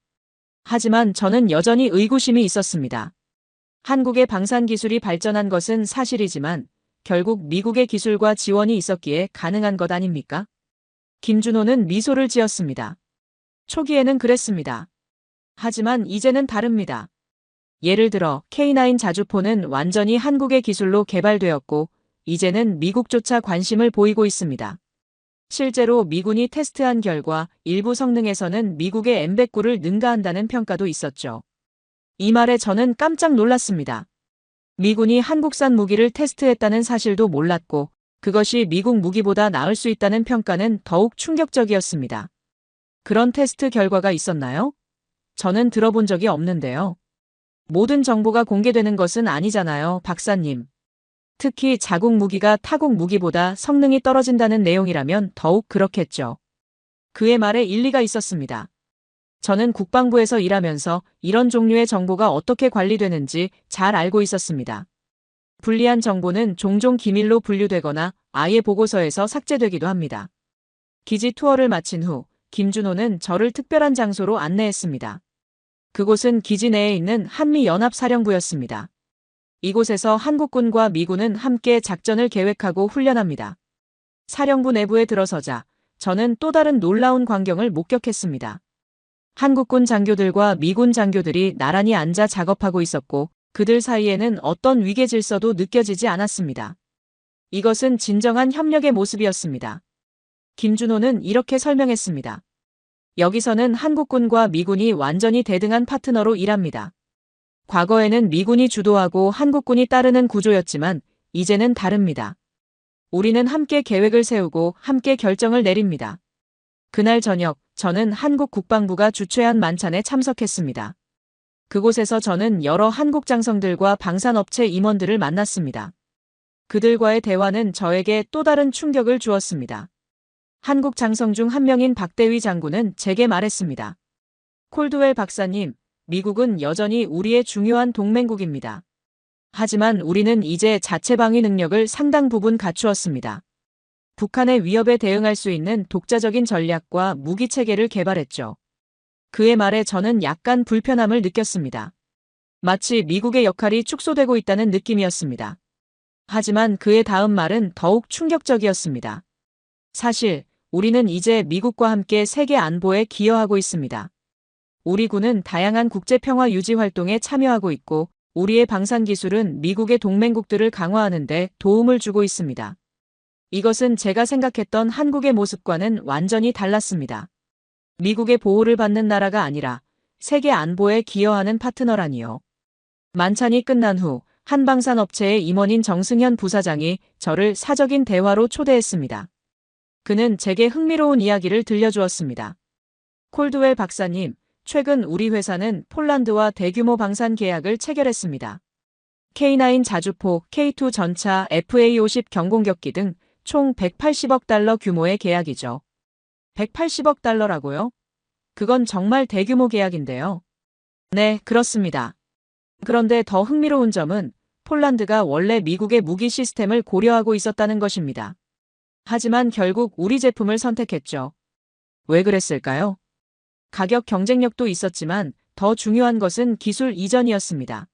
하지만 저는 여전히 의구심이 있었습니다. 한국의 방산 기술이 발전한 것은 사실이지만 결국 미국의 기술과 지원이 있었기에 가능한 것 아닙니까? 김준호는 미소를 지었습니다. 초기에는 그랬습니다. 하지만 이제는 다릅니다. 예를 들어 K9 자주포는 완전히 한국의 기술로 개발되었고 이제는 미국조차 관심을 보이고 있습니다. 실제로 미군이 테스트한 결과 일부 성능에서는 미국의 M109를 능가한다는 평가도 있었죠. 이 말에 저는 깜짝 놀랐습니다. 미군이 한국산 무기를 테스트했다는 사실도 몰랐고 그것이 미국 무기보다 나을 수 있다는 평가는 더욱 충격적이었습니다. 그런 테스트 결과가 있었나요? 저는 들어본 적이 없는데요. 모든 정보가 공개되는 것은 아니잖아요, 박사님. 특히 자국 무기가 타국 무기보다 성능이 떨어진다는 내용이라면 더욱 그렇겠죠. 그의 말에 일리가 있었습니다. 저는 국방부에서 일하면서 이런 종류의 정보가 어떻게 관리되는지 잘 알고 있었습니다. 불리한 정보는 종종 기밀로 분류되거나 아예 보고서에서 삭제되기도 합니다. 기지 투어를 마친 후 김준호는 저를 특별한 장소로 안내했습니다. 그곳은 기지 내에 있는 한미연합사령부였습니다. 이곳에서 한국군과 미군은 함께 작전을 계획하고 훈련합니다. 사령부 내부에 들어서자 저는 또 다른 놀라운 광경을 목격했습니다. 한국군 장교들과 미군 장교들이 나란히 앉아 작업하고 있었고 그들 사이에는 어떤 위계 질서도 느껴지지 않았습니다. 이것은 진정한 협력의 모습이었습니다. 김준호는 이렇게 설명했습니다. 여기서는 한국군과 미군이 완전히 대등한 파트너로 일합니다. 과거에는 미군이 주도하고 한국군이 따르는 구조였지만 이제는 다릅니다. 우리는 함께 계획을 세우고 함께 결정을 내립니다. 그날 저녁 저는 한국 국방부가 주최한 만찬에 참석했습니다. 그곳에서 저는 여러 한국 장성들과 방산업체 임원들을 만났습니다. 그들과의 대화는 저에게 또 다른 충격을 주었습니다. 한국 장성 중 한 명인 박대위 장군은 제게 말했습니다. 콜드웰 박사님, 미국은 여전히 우리의 중요한 동맹국입니다. 하지만 우리는 이제 자체 방위 능력을 상당 부분 갖추었습니다. 북한의 위협에 대응할 수 있는 독자적인 전략과 무기 체계를 개발했죠. 그의 말에 저는 약간 불편함을 느꼈습니다. 마치 미국의 역할이 축소되고 있다는 느낌이었습니다. 하지만 그의 다음 말은 더욱 충격적이었습니다. 사실 우리는 이제 미국과 함께 세계 안보에 기여하고 있습니다. 우리 군은 다양한 국제 평화 유지 활동에 참여하고 있고 우리의 방산 기술은 미국의 동맹국들을 강화하는 데 도움을 주고 있습니다. 이것은 제가 생각했던 한국의 모습과는 완전히 달랐습니다. 미국의 보호를 받는 나라가 아니라 세계 안보에 기여하는 파트너라니요. 만찬이 끝난 후 한 방산업체의 임원인 정승현 부사장이 저를 사적인 대화로 초대했습니다. 그는 제게 흥미로운 이야기를 들려주었습니다. 콜드웰 박사님, 최근 우리 회사는 폴란드와 대규모 방산 계약을 체결했습니다. K9 자주포, K2 전차, FA-50 경공격기 등 총 180억 달러 규모의 계약이죠. 180억 달러라고요? 그건 정말 대규모 계약인데요. 네, 그렇습니다. 그런데 더 흥미로운 점은 폴란드가 원래 미국의 무기 시스템을 고려하고 있었다는 것입니다. 하지만 결국 우리 제품을 선택했죠. 왜 그랬을까요? 가격 경쟁력도 있었지만 더 중요한 것은 기술 이전이었습니다.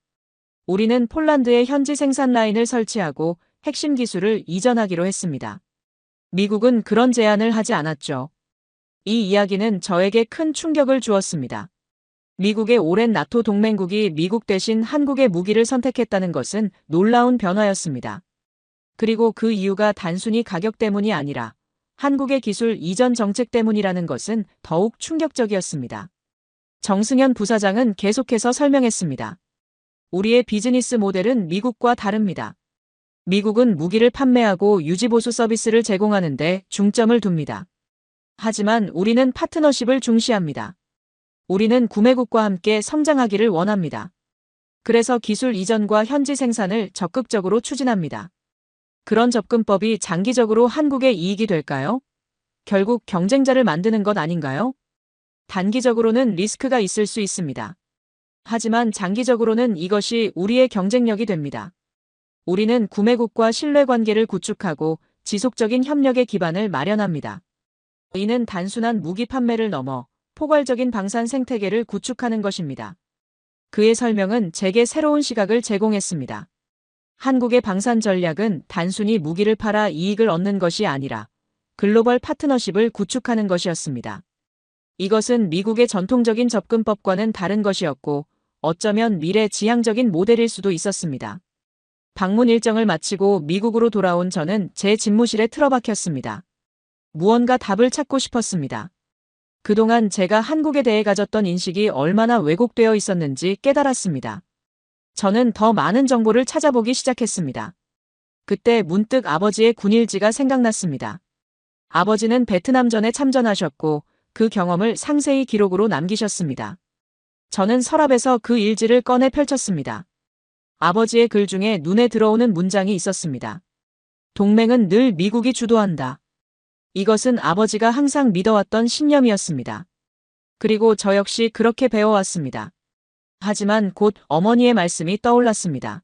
우리는 폴란드에 현지 생산 라인을 설치하고 핵심 기술을 이전하기로 했습니다. 미국은 그런 제안을 하지 않았죠. 이 이야기는 저에게 큰 충격을 주었습니다. 미국의 오랜 나토 동맹국이 미국 대신 한국의 무기를 선택했다는 것은 놀라운 변화였습니다. 그리고 그 이유가 단순히 가격 때문이 아니라 한국의 기술 이전 정책 때문이라는 것은 더욱 충격적이었습니다. 정승현 부사장은 계속해서 설명했습니다. 우리의 비즈니스 모델은 미국과 다릅니다. 미국은 무기를 판매하고 유지보수 서비스를 제공하는 데 중점을 둡니다. 하지만 우리는 파트너십을 중시합니다. 우리는 구매국과 함께 성장하기를 원합니다. 그래서 기술 이전과 현지 생산을 적극적으로 추진합니다. 그런 접근법이 장기적으로 한국의 이익이 될까요? 결국 경쟁자를 만드는 것 아닌가요? 단기적으로는 리스크가 있을 수 있습니다. 하지만 장기적으로는 이것이 우리의 경쟁력이 됩니다. 우리는 구매국과 신뢰관계를 구축하고 지속적인 협력의 기반을 마련합니다. 이는 단순한 무기 판매를 넘어 포괄적인 방산 생태계를 구축하는 것입니다. 그의 설명은 제게 새로운 시각을 제공했습니다. 한국의 방산 전략은 단순히 무기를 팔아 이익을 얻는 것이 아니라 글로벌 파트너십을 구축하는 것이었습니다. 이것은 미국의 전통적인 접근법과는 다른 것이었고 어쩌면 미래 지향적인 모델일 수도 있었습니다. 방문 일정을 마치고 미국으로 돌아온 저는 제 집무실에 틀어박혔습니다. 무언가 답을 찾고 싶었습니다. 그동안 제가 한국에 대해 가졌던 인식이 얼마나 왜곡되어 있었는지 깨달았습니다. 저는 더 많은 정보를 찾아보기 시작했습니다. 그때 문득 아버지의 군일지가 생각났습니다. 아버지는 베트남전에 참전하셨고 그 경험을 상세히 기록으로 남기셨습니다. 저는 서랍에서 그 일지를 꺼내 펼쳤습니다. 아버지의 글 중에 눈에 들어오는 문장이 있었습니다. 동맹은 늘 미국이 주도한다. 이것은 아버지가 항상 믿어왔던 신념이었습니다. 그리고 저 역시 그렇게 배워왔습니다. 하지만 곧 어머니의 말씀이 떠올랐습니다.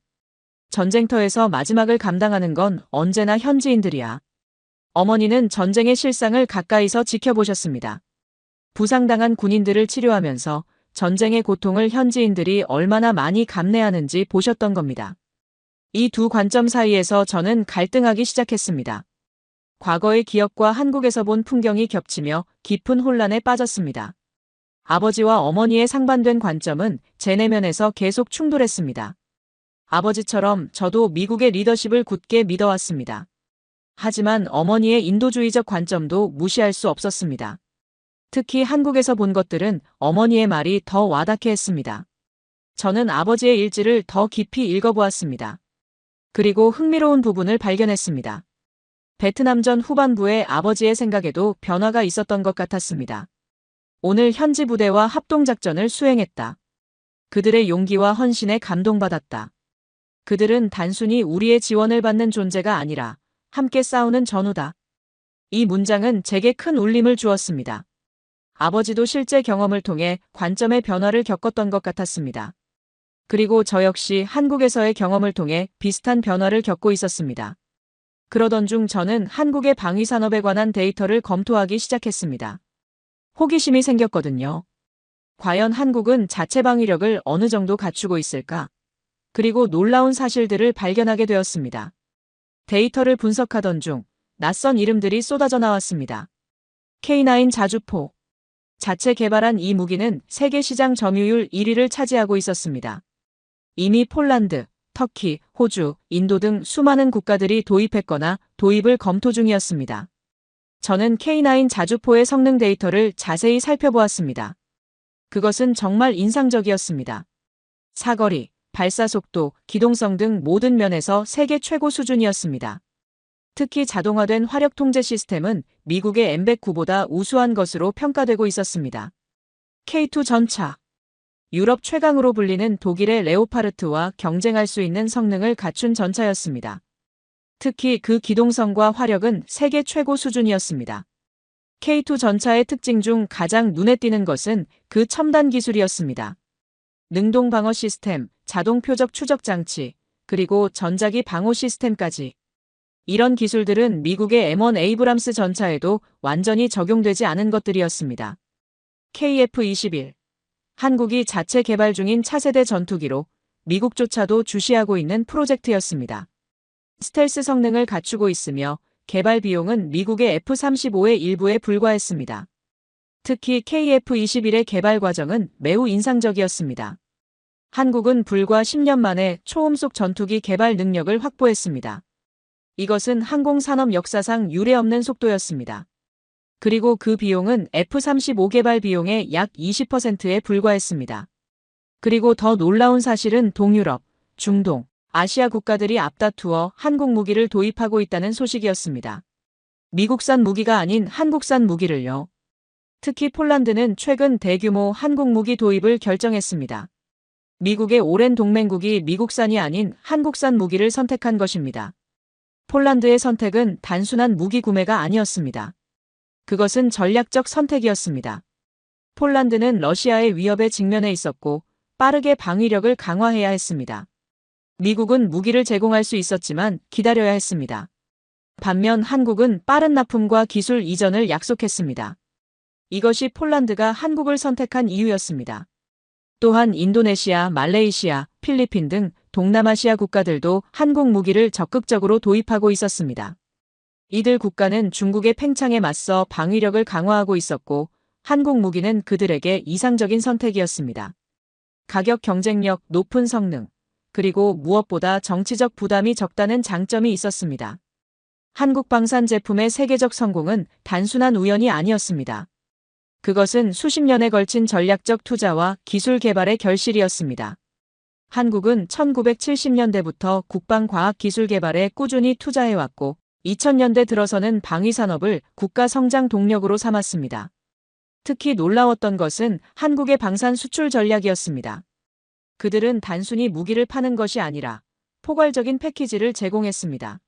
전쟁터에서 마지막을 감당하는 건 언제나 현지인들이야. 어머니는 전쟁의 실상을 가까이서 지켜보셨습니다. 부상당한 군인들을 치료하면서 전쟁의 고통을 현지인들이 얼마나 많이 감내하는지 보셨던 겁니다. 이 두 관점 사이에서 저는 갈등하기 시작했습니다. 과거의 기억과 한국에서 본 풍경이 겹치며 깊은 혼란에 빠졌습니다. 아버지와 어머니의 상반된 관점은 제 내면에서 계속 충돌했습니다. 아버지처럼 저도 미국의 리더십을 굳게 믿어왔습니다. 하지만 어머니의 인도주의적 관점도 무시할 수 없었습니다. 특히 한국에서 본 것들은 어머니의 말이 더 와닿게 했습니다. 저는 아버지의 일지를 더 깊이 읽어보았습니다. 그리고 흥미로운 부분을 발견했습니다. 베트남전 후반부에 아버지의 생각에도 변화가 있었던 것 같았습니다. 오늘 현지 부대와 합동작전을 수행했다. 그들의 용기와 헌신에 감동받았다. 그들은 단순히 우리의 지원을 받는 존재가 아니라 함께 싸우는 전우다. 이 문장은 제게 큰 울림을 주었습니다. 아버지도 실제 경험을 통해 관점의 변화를 겪었던 것 같았습니다. 그리고 저 역시 한국에서의 경험을 통해 비슷한 변화를 겪고 있었습니다. 그러던 중 저는 한국의 방위산업에 관한 데이터를 검토하기 시작했습니다. 호기심이 생겼거든요. 과연 한국은 자체 방위력을 어느 정도 갖추고 있을까? 그리고 놀라운 사실들을 발견하게 되었습니다. 데이터를 분석하던 중 낯선 이름들이 쏟아져 나왔습니다. K9 자주포. 자체 개발한 이 무기는 세계 시장 점유율 1위를 차지하고 있었습니다. 이미 폴란드, 터키, 호주, 인도 등 수많은 국가들이 도입했거나 도입을 검토 중이었습니다. 저는 K9 자주포의 성능 데이터를 자세히 살펴보았습니다. 그것은 정말 인상적이었습니다. 사거리, 발사 속도, 기동성 등 모든 면에서 세계 최고 수준이었습니다. 특히 자동화된 화력 통제 시스템은 미국의 M109보다 우수한 것으로 평가되고 있었습니다. K2 전차. 유럽 최강으로 불리는 독일의 레오파르트와 경쟁할 수 있는 성능을 갖춘 전차였습니다. 특히 그 기동성과 화력은 세계 최고 수준이었습니다. K2 전차의 특징 중 가장 눈에 띄는 것은 그 첨단 기술이었습니다. 능동 방어 시스템, 자동 표적 추적 장치, 그리고 전자기 방호 시스템까지. 이런 기술들은 미국의 M1 에이브람스 전차에도 완전히 적용되지 않은 것들이었습니다. KF-21. 한국이 자체 개발 중인 차세대 전투기로 미국조차도 주시하고 있는 프로젝트였습니다. 스텔스 성능을 갖추고 있으며 개발 비용은 미국의 F-35의 일부에 불과했습니다. 특히 KF-21의 개발 과정은 매우 인상적이었습니다. 한국은 불과 10년 만에 초음속 전투기 개발 능력을 확보했습니다. 이것은 항공산업 역사상 유례없는 속도였습니다. 그리고 그 비용은 F-35 개발 비용의 약 20%에 불과했습니다. 그리고 더 놀라운 사실은 동유럽, 중동, 아시아 국가들이 앞다투어 한국 무기를 도입하고 있다는 소식이었습니다. 미국산 무기가 아닌 한국산 무기를요. 특히 폴란드는 최근 대규모 한국 무기 도입을 결정했습니다. 미국의 오랜 동맹국이 미국산이 아닌 한국산 무기를 선택한 것입니다. 폴란드의 선택은 단순한 무기 구매가 아니었습니다. 그것은 전략적 선택이었습니다. 폴란드는 러시아의 위협에 직면해 있었고 빠르게 방위력을 강화해야 했습니다. 미국은 무기를 제공할 수 있었지만 기다려야 했습니다. 반면 한국은 빠른 납품과 기술 이전을 약속했습니다. 이것이 폴란드가 한국을 선택한 이유였습니다. 또한 인도네시아, 말레이시아, 필리핀 등 동남아시아 국가들도 한국 무기를 적극적으로 도입하고 있었습니다. 이들 국가는 중국의 팽창에 맞서 방위력을 강화하고 있었고 한국 무기는 그들에게 이상적인 선택이었습니다. 가격 경쟁력, 높은 성능, 그리고 무엇보다 정치적 부담이 적다는 장점이 있었습니다. 한국 방산 제품의 세계적 성공은 단순한 우연이 아니었습니다. 그것은 수십 년에 걸친 전략적 투자와 기술 개발의 결실이었습니다. 한국은 1970년대부터 국방과학기술 개발에 꾸준히 투자해왔고 2000년대 들어서는 방위산업을 국가 성장 동력으로 삼았습니다. 특히 놀라웠던 것은 한국의 방산 수출 전략이었습니다. 그들은 단순히 무기를 파는 것이 아니라 포괄적인 패키지를 제공했습니다.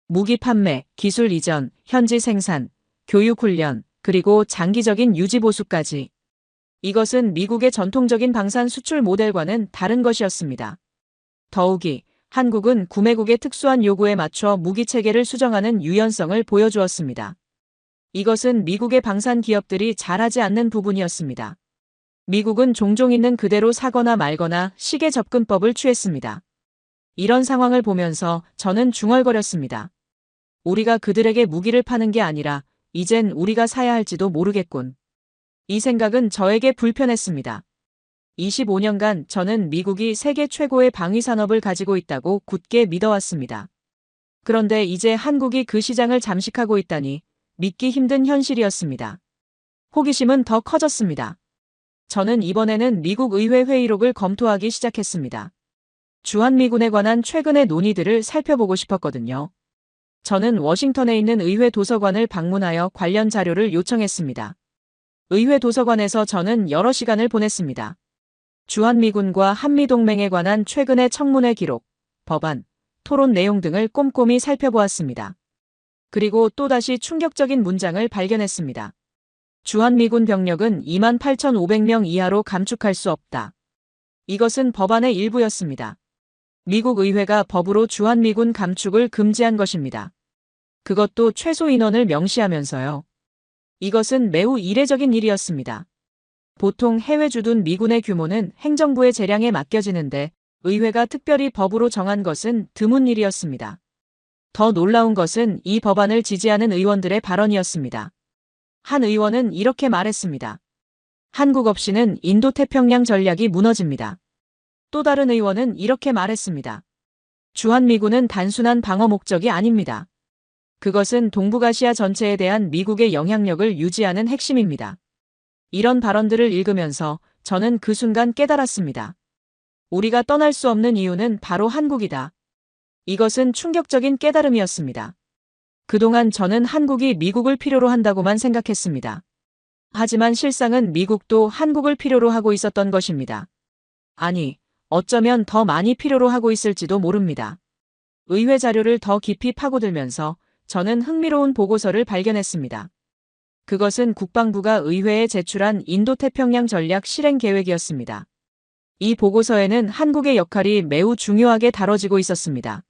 무기 판매, 기술 이전, 현지 생산, 교육 훈련, 그리고 장기적인 유지 보수까지. 이것은 미국의 전통적인 방산 수출 모델과는 다른 것이었습니다. 더욱이 한국은 구매국의 특수한 요구에 맞춰 무기 체계를 수정하는 유연성을 보여주었습니다. 이것은 미국의 방산 기업들이 잘하지 않는 부분이었습니다. 미국은 종종 있는 그대로 사거나 말거나 시계 접근법을 취했습니다. 이런 상황을 보면서 저는 중얼거렸습니다. 우리가 그들에게 무기를 파는 게 아니라 이젠 우리가 사야 할지도 모르겠군. 이 생각은 저에게 불편했습니다. 25년간 저는 미국이 세계 최고의 방위 산업을 가지고 있다고 굳게 믿어왔습니다. 그런데 이제 한국이 그 시장을 잠식하고 있다니 믿기 힘든 현실이었습니다. 호기심은 더 커졌습니다. 저는 이번에는 미국 의회 회의록을 검토하기 시작했습니다. 주한미군에 관한 최근의 논의들을 살펴보고 싶었거든요. 저는 워싱턴에 있는 의회 도서관을 방문하여 관련 자료를 요청했습니다. 의회 도서관에서 저는 여러 시간을 보냈습니다. 주한미군과 한미동맹에 관한 최근의 청문회 기록, 법안, 토론 내용 등을 꼼꼼히 살펴보았습니다. 그리고 또다시 충격적인 문장을 발견했습니다. 주한미군 병력은 28,500명 이하로 감축할 수 없다. 이것은 법안의 일부였습니다. 미국 의회가 법으로 주한미군 감축을 금지한 것입니다. 그것도 최소 인원을 명시하면서요. 이것은 매우 이례적인 일이었습니다. 보통 해외 주둔 미군의 규모는 행정부의 재량에 맡겨지는데 의회가 특별히 법으로 정한 것은 드문 일이었습니다. 더 놀라운 것은 이 법안을 지지하는 의원들의 발언이었습니다. 한 의원은 이렇게 말했습니다. 한국 없이는 인도태평양 전략이 무너집니다. 또 다른 의원은 이렇게 말했습니다. 주한미군은 단순한 방어 목적이 아닙니다. 그것은 동북아시아 전체에 대한 미국의 영향력을 유지하는 핵심입니다. 이런 발언들을 읽으면서 저는 그 순간 깨달았습니다. 우리가 떠날 수 없는 이유는 바로 한국이다. 이것은 충격적인 깨달음이었습니다. 그동안 저는 한국이 미국을 필요로 한다고만 생각했습니다. 하지만 실상은 미국도 한국을 필요로 하고 있었던 것입니다. 아니, 어쩌면 더 많이 필요로 하고 있을지도 모릅니다. 의회 자료를 더 깊이 파고들면서 저는 흥미로운 보고서를 발견했습니다. 그것은 국방부가 의회에 제출한 인도태평양 전략 실행 계획이었습니다. 이 보고서에는 한국의 역할이 매우 중요하게 다뤄지고 있었습니다.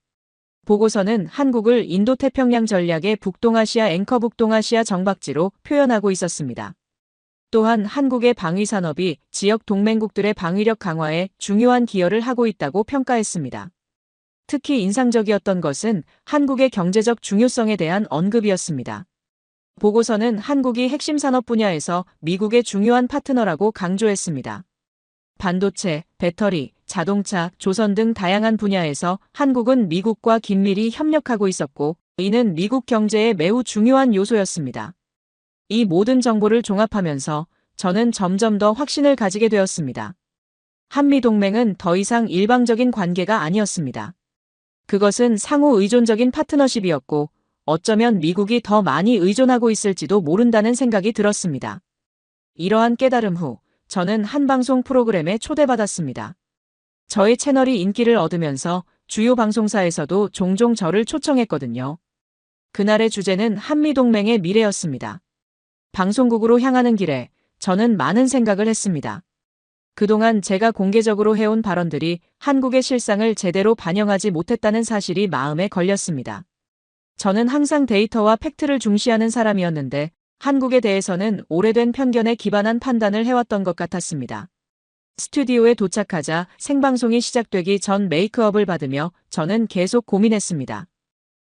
보고서는 한국을 인도태평양 전략의 북동아시아 앵커 북동아시아 정박지로 표현하고 있었습니다. 또한 한국의 방위산업이 지역 동맹국들의 방위력 강화에 중요한 기여를 하고 있다고 평가했습니다. 특히 인상적이었던 것은 한국의 경제적 중요성에 대한 언급이었습니다. 보고서는 한국이 핵심 산업 분야에서 미국의 중요한 파트너라고 강조했습니다. 반도체, 배터리, 자동차, 조선 등 다양한 분야에서 한국은 미국과 긴밀히 협력하고 있었고, 이는 미국 경제에 매우 중요한 요소였습니다. 이 모든 정보를 종합하면서 저는 점점 더 확신을 가지게 되었습니다. 한미동맹은 더 이상 일방적인 관계가 아니었습니다. 그것은 상호 의존적인 파트너십이었고, 어쩌면 미국이 더 많이 의존하고 있을지도 모른다는 생각이 들었습니다. 이러한 깨달음 후 저는 한 방송 프로그램에 초대받았습니다. 저의 채널이 인기를 얻으면서 주요 방송사에서도 종종 저를 초청했거든요. 그날의 주제는 한미동맹의 미래였습니다. 방송국으로 향하는 길에 저는 많은 생각을 했습니다. 그동안 제가 공개적으로 해온 발언들이 한국의 실상을 제대로 반영하지 못했다는 사실이 마음에 걸렸습니다. 저는 항상 데이터와 팩트를 중시하는 사람이었는데 한국에 대해서는 오래된 편견에 기반한 판단을 해왔던 것 같았습니다. 스튜디오에 도착하자 생방송이 시작되기 전 메이크업을 받으며 저는 계속 고민했습니다.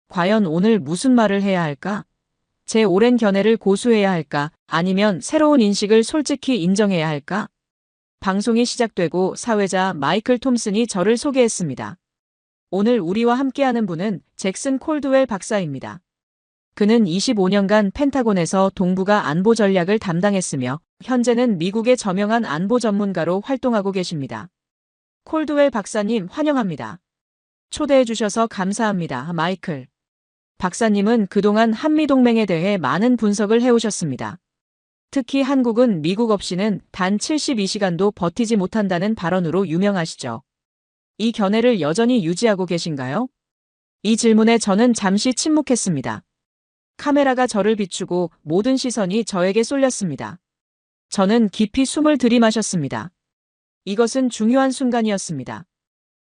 과연 오늘 무슨 말을 해야 할까? 제 오랜 견해를 고수해야 할까? 아니면 새로운 인식을 솔직히 인정해야 할까? 방송이 시작되고 사회자 마이클 톰슨이 저를 소개했습니다. 오늘 우리와 함께하는 분은 잭슨 콜드웰 박사입니다. 그는 25년간 펜타곤에서 동북아 안보 전략을 담당했으며 현재는 미국의 저명한 안보 전문가로 활동하고 계십니다. 콜드웰 박사님 환영합니다. 초대해 주셔서 감사합니다, 마이클. 박사님은 그동안 한미동맹에 대해 많은 분석을 해오셨습니다. 특히 한국은 미국 없이는 단 72시간도 버티지 못한다는 발언으로 유명하시죠. 이 견해를 여전히 유지하고 계신가요? 이 질문에 저는 잠시 침묵했습니다. 카메라가 저를 비추고 모든 시선이 저에게 쏠렸습니다. 저는 깊이 숨을 들이마셨습니다. 이것은 중요한 순간이었습니다.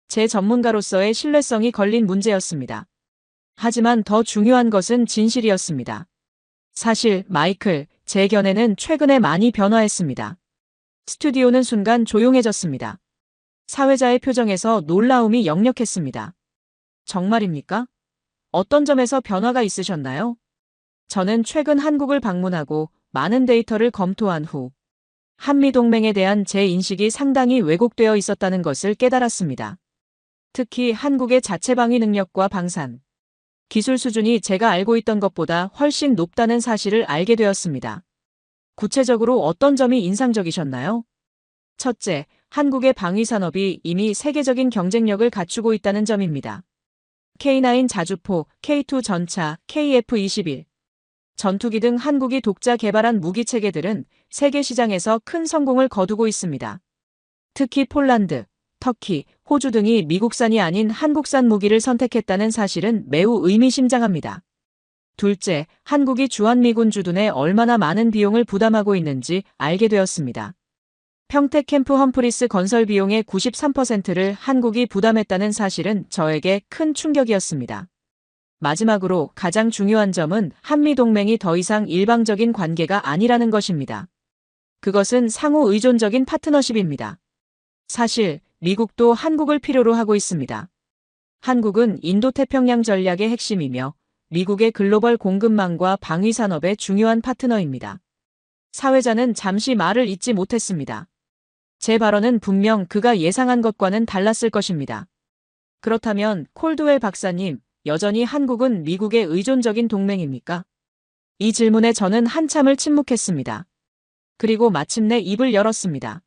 제 전문가로서의 신뢰성이 걸린 문제였습니다. 하지만 더 중요한 것은 진실이었습니다. 사실, 마이클, 제 견해는 최근에 많이 변화했습니다. 스튜디오는 순간 조용해졌습니다. 사회자의 표정에서 놀라움이 역력했습니다. 정말입니까? 어떤 점에서 변화가 있으셨나요? 저는 최근 한국을 방문하고 많은 데이터를 검토한 후 한미동맹에 대한 제 인식이 상당히 왜곡되어 있었다는 것을 깨달았습니다. 특히 한국의 자체 방위 능력과 방산, 기술 수준이 제가 알고 있던 것보다 훨씬 높다는 사실을 알게 되었습니다. 구체적으로 어떤 점이 인상적이셨나요? 첫째, 한국의 방위 산업이 이미 세계적인 경쟁력을 갖추고 있다는 점입니다. K9 자주포, K2 전차, KF-21, 전투기 등 한국이 독자 개발한 무기 체계들은 세계 시장에서 큰 성공을 거두고 있습니다. 특히 폴란드, 터키, 호주 등이 미국산이 아닌 한국산 무기를 선택했다는 사실은 매우 의미심장합니다. 둘째, 한국이 주한미군 주둔에 얼마나 많은 비용을 부담하고 있는지 알게 되었습니다. 평택 캠프 험프리스 건설 비용의 93%를 한국이 부담했다는 사실은 저에게 큰 충격이었습니다. 마지막으로 가장 중요한 점은 한미동맹이 더 이상 일방적인 관계가 아니라는 것입니다. 그것은 상호 의존적인 파트너십입니다. 사실, 미국도 한국을 필요로 하고 있습니다. 한국은 인도태평양 전략의 핵심이며 미국의 글로벌 공급망과 방위산업의 중요한 파트너입니다. 사회자는 잠시 말을 잇지 못했습니다. 제 발언은 분명 그가 예상한 것과는 달랐을 것입니다. 그렇다면 콜드웰 박사님, 여전히 한국은 미국의 의존적인 동맹입니까? 이 질문에 저는 한참을 침묵했습니다. 그리고 마침내 입을 열었습니다.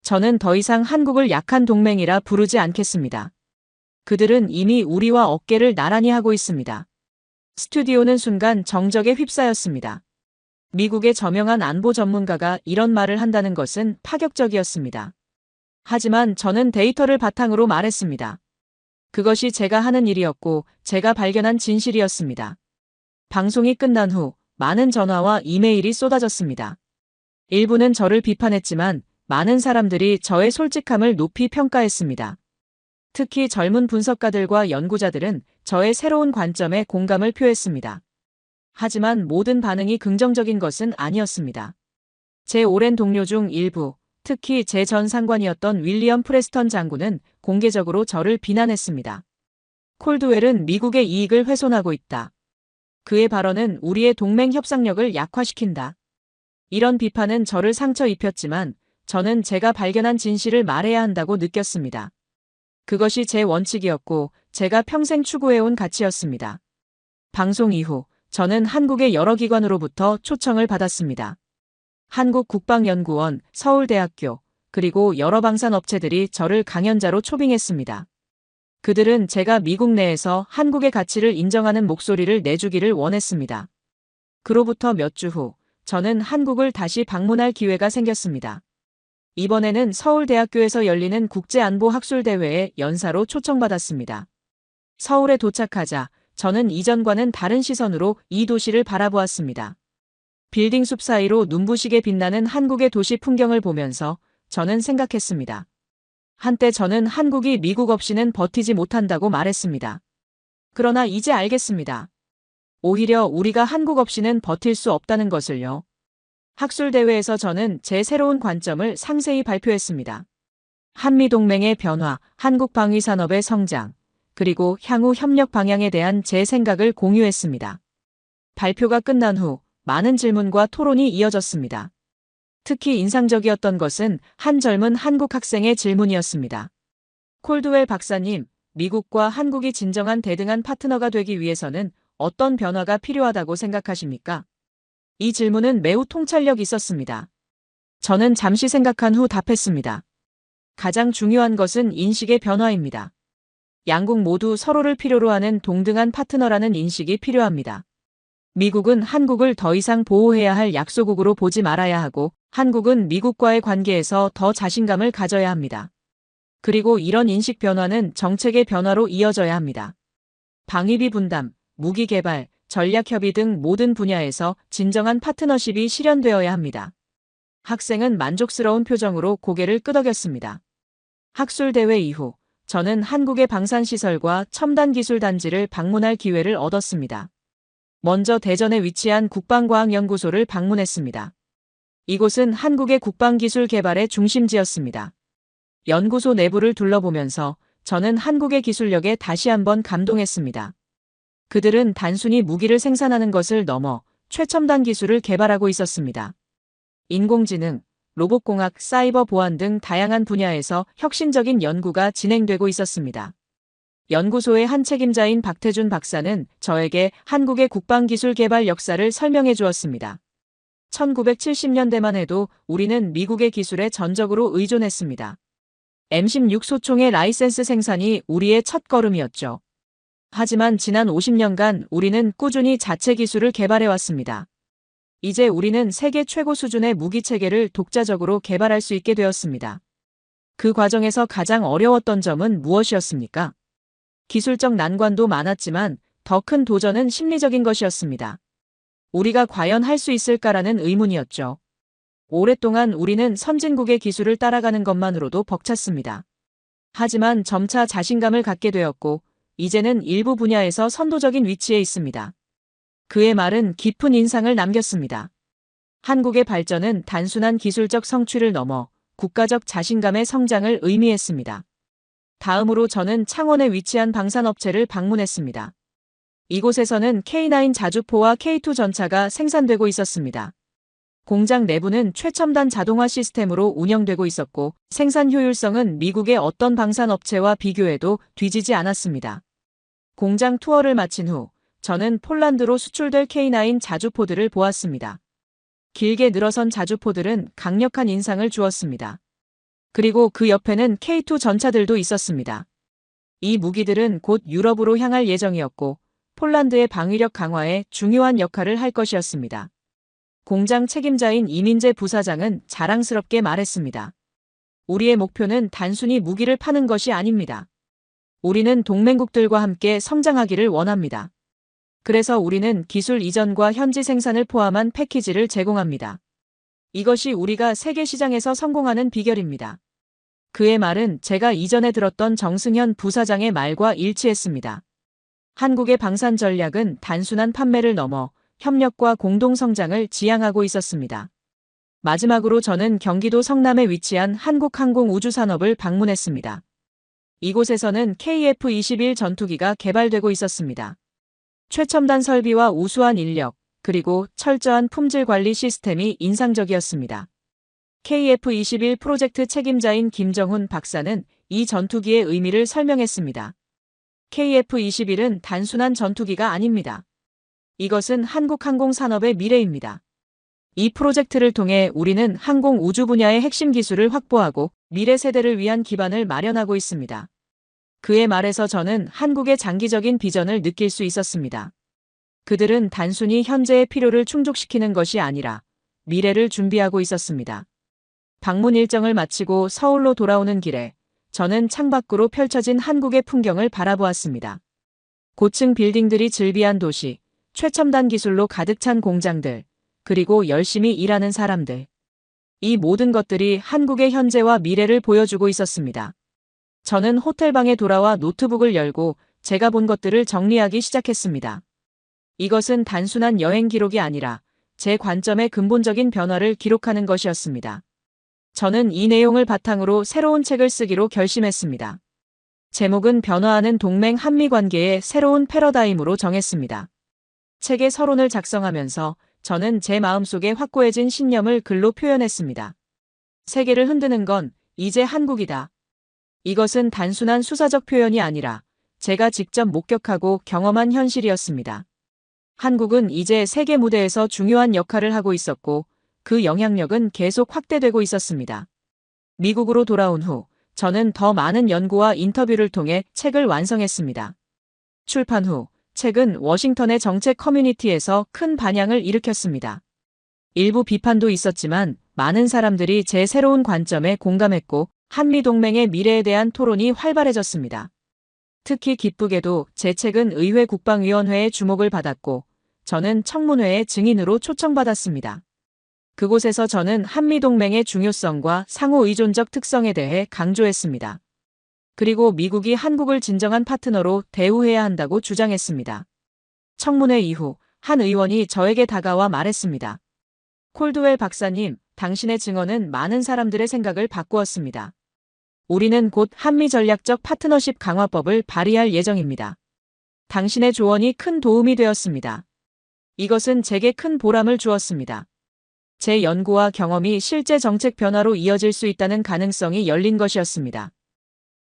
저는 더 이상 한국을 약한 동맹이라 부르지 않겠습니다. 그들은 이미 우리와 어깨를 나란히 하고 있습니다. 스튜디오는 순간 정적에 휩싸였습니다. 미국의 저명한 안보 전문가가 이런 말을 한다는 것은 파격적이었습니다. 하지만 저는 데이터를 바탕으로 말했습니다. 그것이 제가 하는 일이었고 제가 발견한 진실이었습니다. 방송이 끝난 후 많은 전화와 이메일이 쏟아졌습니다. 일부는 저를 비판했지만 많은 사람들이 저의 솔직함을 높이 평가했습니다. 특히 젊은 분석가들과 연구자들은 저의 새로운 관점에 공감을 표했습니다. 하지만 모든 반응이 긍정적인 것은 아니었습니다. 제 오랜 동료 중 일부, 특히 제 전 상관이었던 윌리엄 프레스턴 장군은 공개적으로 저를 비난했습니다. 콜드웰은 미국의 이익을 훼손하고 있다. 그의 발언은 우리의 동맹 협상력을 약화시킨다. 이런 비판은 저를 상처 입혔지만 저는 제가 발견한 진실을 말해야 한다고 느꼈습니다. 그것이 제 원칙이었고 제가 평생 추구해온 가치였습니다. 방송 이후 저는 한국의 여러 기관으로부터 초청을 받았습니다. 한국국방연구원, 서울대학교, 그리고 여러 방산업체들이 저를 강연자로 초빙했습니다. 그들은 제가 미국 내에서 한국의 가치를 인정하는 목소리를 내주기를 원했습니다. 그로부터 몇 주 후, 저는 한국을 다시 방문할 기회가 생겼습니다. 이번에는 서울대학교에서 열리는 국제안보학술대회에 연사로 초청받았습니다. 서울에 도착하자 저는 이전과는 다른 시선으로 이 도시를 바라보았습니다. 빌딩 숲 사이로 눈부시게 빛나는 한국의 도시 풍경을 보면서 저는 생각했습니다. 한때 저는 한국이 미국 없이는 버티지 못한다고 말했습니다. 그러나 이제 알겠습니다. 오히려 우리가 한국 없이는 버틸 수 없다는 것을요. 학술대회에서 저는 제 새로운 관점을 상세히 발표했습니다. 한미동맹의 변화, 한국 방위산업의 성장, 그리고 향후 협력 방향에 대한 제 생각을 공유했습니다. 발표가 끝난 후 많은 질문과 토론이 이어졌습니다. 특히 인상적이었던 것은 한 젊은 한국 학생의 질문이었습니다. 콜드웰 박사님, 미국과 한국이 진정한 대등한 파트너가 되기 위해서는 어떤 변화가 필요하다고 생각하십니까? 이 질문은 매우 통찰력 있었습니다. 저는 잠시 생각한 후 답했습니다. 가장 중요한 것은 인식의 변화입니다. 양국 모두 서로를 필요로 하는 동등한 파트너라는 인식이 필요합니다. 미국은 한국을 더 이상 보호해야 할 약소국으로 보지 말아야 하고, 한국은 미국과의 관계에서 더 자신감을 가져야 합니다. 그리고 이런 인식 변화는 정책의 변화로 이어져야 합니다. 방위비 분담, 무기 개발, 전략 협의 등 모든 분야에서 진정한 파트너십이 실현되어야 합니다. 학생은 만족스러운 표정으로 고개를 끄덕였습니다. 학술 대회 이후 저는 한국의 방산시설과 첨단기술단지를 방문할 기회를 얻었습니다. 먼저 대전에 위치한 국방과학연구소를 방문했습니다. 이곳은 한국의 국방기술 개발의 중심지였습니다. 연구소 내부를 둘러보면서 저는 한국의 기술력에 다시 한번 감동했습니다. 그들은 단순히 무기를 생산하는 것을 넘어 최첨단 기술을 개발하고 있었습니다. 인공지능, 로봇공학, 사이버 보안 등 다양한 분야에서 혁신적인 연구가 진행되고 있었습니다. 연구소의 한 책임자인 박태준 박사는 저에게 한국의 국방기술 개발 역사를 설명해 주었습니다. 1970년대만 해도 우리는 미국의 기술에 전적으로 의존했습니다. M16 소총의 라이센스 생산이 우리의 첫걸음이었죠. 하지만 지난 50년간 우리는 꾸준히 자체 기술을 개발해왔습니다. 이제 우리는 세계 최고 수준의 무기 체계를 독자적으로 개발할 수 있게 되었습니다. 그 과정에서 가장 어려웠던 점은 무엇이었습니까? 기술적 난관도 많았지만 더 큰 도전은 심리적인 것이었습니다. 우리가 과연 할 수 있을까라는 의문이었죠. 오랫동안 우리는 선진국의 기술을 따라가는 것만으로도 벅찼습니다. 하지만 점차 자신감을 갖게 되었고, 이제는 일부 분야에서 선도적인 위치에 있습니다. 그의 말은 깊은 인상을 남겼습니다. 한국의 발전은 단순한 기술적 성취를 넘어 국가적 자신감의 성장을 의미했습니다. 다음으로 저는 창원에 위치한 방산업체를 방문했습니다. 이곳에서는 K9 자주포와 K2 전차가 생산되고 있었습니다. 공장 내부는 최첨단 자동화 시스템으로 운영되고 있었고, 생산 효율성은 미국의 어떤 방산업체와 비교해도 뒤지지 않았습니다. 공장 투어를 마친 후 저는 폴란드로 수출될 K9 자주포들을 보았습니다. 길게 늘어선 자주포들은 강력한 인상을 주었습니다. 그리고 그 옆에는 K2 전차들도 있었습니다. 이 무기들은 곧 유럽으로 향할 예정이었고, 폴란드의 방위력 강화에 중요한 역할을 할 것이었습니다. 공장 책임자인 이민재 부사장은 자랑스럽게 말했습니다. 우리의 목표는 단순히 무기를 파는 것이 아닙니다. 우리는 동맹국들과 함께 성장하기를 원합니다. 그래서 우리는 기술 이전과 현지 생산을 포함한 패키지를 제공합니다. 이것이 우리가 세계 시장에서 성공하는 비결입니다. 그의 말은 제가 이전에 들었던 정승현 부사장의 말과 일치했습니다. 한국의 방산 전략은 단순한 판매를 넘어 협력과 공동 성장을 지향하고 있었습니다. 마지막으로 저는 경기도 성남에 위치한 한국항공우주산업을 방문했습니다. 이곳에서는 KF-21 전투기가 개발되고 있었습니다. 최첨단 설비와 우수한 인력, 그리고 철저한 품질 관리 시스템이 인상적이었습니다. KF-21 프로젝트 책임자인 김정훈 박사는 이 전투기의 의미를 설명했습니다. KF-21은 단순한 전투기가 아닙니다. 이것은 한국 항공산업의 미래입니다. 이 프로젝트를 통해 우리는 항공 우주 분야의 핵심 기술을 확보하고 미래 세대를 위한 기반을 마련하고 있습니다. 그의 말에서 저는 한국의 장기적인 비전을 느낄 수 있었습니다. 그들은 단순히 현재의 필요를 충족시키는 것이 아니라 미래를 준비하고 있었습니다. 방문 일정을 마치고 서울로 돌아오는 길에 저는 창밖으로 펼쳐진 한국의 풍경을 바라보았습니다. 고층 빌딩들이 즐비한 도시, 최첨단 기술로 가득 찬 공장들, 그리고 열심히 일하는 사람들. 이 모든 것들이 한국의 현재와 미래를 보여주고 있었습니다. 저는 호텔방에 돌아와 노트북을 열고 제가 본 것들을 정리하기 시작했습니다. 이것은 단순한 여행 기록이 아니라 제 관점의 근본적인 변화를 기록하는 것이었습니다. 저는 이 내용을 바탕으로 새로운 책을 쓰기로 결심했습니다. 제목은 변화하는 동맹 한미 관계의 새로운 패러다임으로 정했습니다. 책의 서론을 작성하면서 저는 제 마음속에 확고해진 신념을 글로 표현했습니다. 세계를 흔드는 건 이제 한국이다. 이것은 단순한 수사적 표현이 아니라 제가 직접 목격하고 경험한 현실이었습니다. 한국은 이제 세계 무대에서 중요한 역할을 하고 있었고 그 영향력은 계속 확대되고 있었습니다. 미국으로 돌아온 후 저는 더 많은 연구와 인터뷰를 통해 책을 완성했습니다. 출판 후 책은 워싱턴의 정책 커뮤니티에서 큰 반향을 일으켰습니다. 일부 비판도 있었지만 많은 사람들이 제 새로운 관점에 공감했고 한미동맹의 미래에 대한 토론이 활발해졌습니다. 특히 기쁘게도 제 책은 의회 국방위원회의 주목을 받았고 저는 청문회의 증인으로 초청받았습니다. 그곳에서 저는 한미동맹의 중요성과 상호 의존적 특성에 대해 강조했습니다. 그리고 미국이 한국을 진정한 파트너로 대우해야 한다고 주장했습니다. 청문회 이후 한 의원이 저에게 다가와 말했습니다. 콜드웰 박사님, 당신의 증언은 많은 사람들의 생각을 바꾸었습니다. 우리는 곧 한미 전략적 파트너십 강화법을 발의할 예정입니다. 당신의 조언이 큰 도움이 되었습니다. 이것은 제게 큰 보람을 주었습니다. 제 연구와 경험이 실제 정책 변화로 이어질 수 있다는 가능성이 열린 것이었습니다.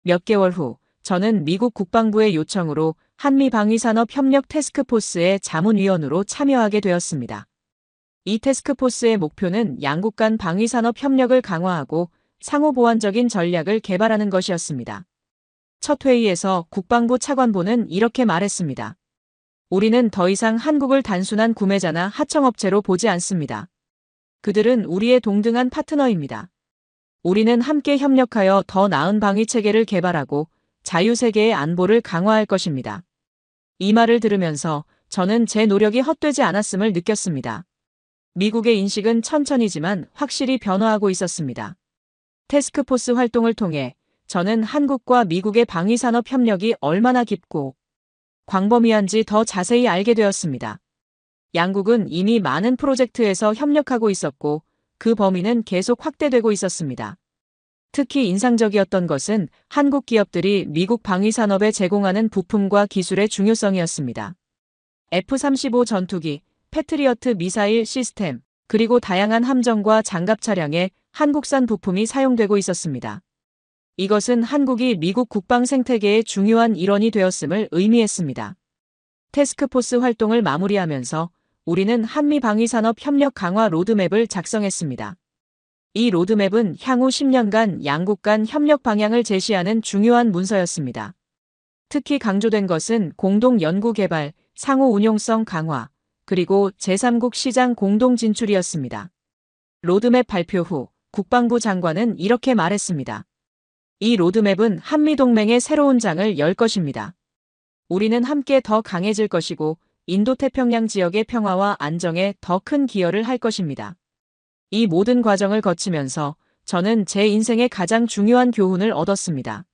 몇 개월 후, 저는 미국 국방부의 요청으로 한미방위산업협력 태스크포스의 자문위원으로 참여하게 되었습니다. 이 태스크포스의 목표는 양국 간 방위산업 협력을 강화하고 상호 보완적인 전략을 개발하는 것이었습니다. 첫 회의에서 국방부 차관보는 이렇게 말했습니다. 우리는 더 이상 한국을 단순한 구매자나 하청업체로 보지 않습니다. 그들은 우리의 동등한 파트너입니다. 우리는 함께 협력하여 더 나은 방위 체계를 개발하고 자유세계의 안보를 강화할 것입니다. 이 말을 들으면서 저는 제 노력이 헛되지 않았음을 느꼈습니다. 미국의 인식은 천천히지만 확실히 변화하고 있었습니다. 태스크포스 활동을 통해 저는 한국과 미국의 방위산업 협력이 얼마나 깊고 광범위한지 더 자세히 알게 되었습니다. 양국은 이미 많은 프로젝트에서 협력하고 있었고 그 범위는 계속 확대되고 있었습니다. 특히 인상적이었던 것은 한국 기업들이 미국 방위산업에 제공하는 부품과 기술의 중요성이었습니다. F-35 전투기, 패트리어트 미사일 시스템, 그리고 다양한 함정과 장갑 차량에 한국산 부품이 사용되고 있었습니다. 이것은 한국이 미국 국방 생태계의 중요한 일원이 되었음을 의미했습니다. 태스크포스 활동을 마무리하면서 우리는 한미 방위산업 협력 강화 로드맵을 작성했습니다. 이 로드맵은 향후 10년간 양국 간 협력 방향을 제시하는 중요한 문서였습니다. 특히 강조된 것은 공동 연구 개발, 상호 운용성 강화, 그리고 제3국 시장 공동 진출이었습니다. 로드맵 발표 후 국방부 장관은 이렇게 말했습니다. 이 로드맵은 한미동맹의 새로운 장을 열 것입니다. 우리는 함께 더 강해질 것이고 인도태평양 지역의 평화와 안정에 더 큰 기여를 할 것입니다. 이 모든 과정을 거치면서 저는 제 인생의 가장 중요한 교훈을 얻었습니다.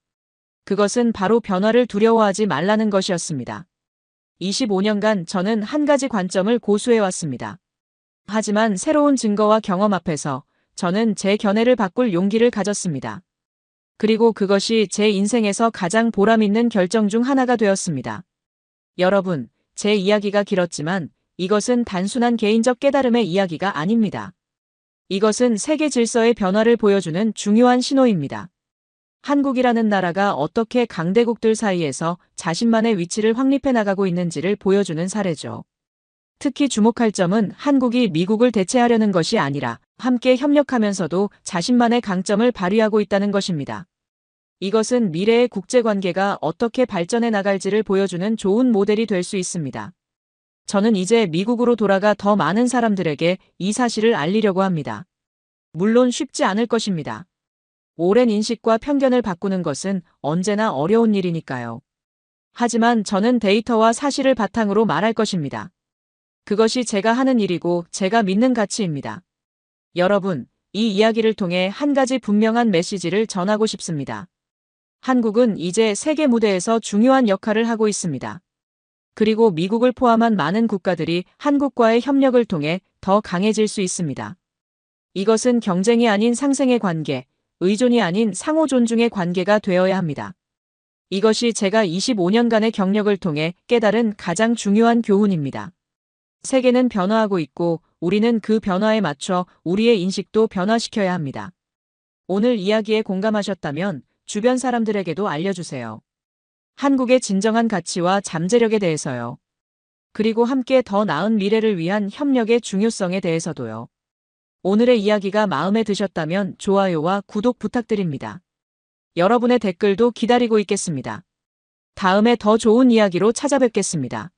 그것은 바로 변화를 두려워하지 말라는 것이었습니다. 25년간 저는 한 가지 관점을 고수해왔습니다. 하지만 새로운 증거와 경험 앞에서 저는 제 견해를 바꿀 용기를 가졌습니다. 그리고 그것이 제 인생에서 가장 보람있는 결정 중 하나가 되었습니다. 여러분, 제 이야기가 길었지만 이것은 단순한 개인적 깨달음의 이야기가 아닙니다. 이것은 세계 질서의 변화를 보여주는 중요한 신호입니다. 한국이라는 나라가 어떻게 강대국들 사이에서 자신만의 위치를 확립해 나가고 있는지를 보여주는 사례죠. 특히 주목할 점은 한국이 미국을 대체하려는 것이 아니라 함께 협력하면서도 자신만의 강점을 발휘하고 있다는 것입니다. 이것은 미래의 국제관계가 어떻게 발전해 나갈지를 보여주는 좋은 모델이 될 수 있습니다. 저는 이제 미국으로 돌아가 더 많은 사람들에게 이 사실을 알리려고 합니다. 물론 쉽지 않을 것입니다. 오랜 인식과 편견을 바꾸는 것은 언제나 어려운 일이니까요. 하지만 저는 데이터와 사실을 바탕으로 말할 것입니다. 그것이 제가 하는 일이고 제가 믿는 가치입니다. 여러분, 이 이야기를 통해 한 가지 분명한 메시지를 전하고 싶습니다. 한국은 이제 세계 무대에서 중요한 역할을 하고 있습니다. 그리고 미국을 포함한 많은 국가들이 한국과의 협력을 통해 더 강해질 수 있습니다. 이것은 경쟁이 아닌 상생의 관계, 의존이 아닌 상호 존중의 관계가 되어야 합니다. 이것이 제가 25년간의 경력을 통해 깨달은 가장 중요한 교훈입니다. 세계는 변화하고 있고 우리는 그 변화에 맞춰 우리의 인식도 변화시켜야 합니다. 오늘 이야기에 공감하셨다면 주변 사람들에게도 알려주세요. 한국의 진정한 가치와 잠재력에 대해서요. 그리고 함께 더 나은 미래를 위한 협력의 중요성에 대해서도요. 오늘의 이야기가 마음에 드셨다면 좋아요와 구독 부탁드립니다. 여러분의 댓글도 기다리고 있겠습니다. 다음에 더 좋은 이야기로 찾아뵙겠습니다.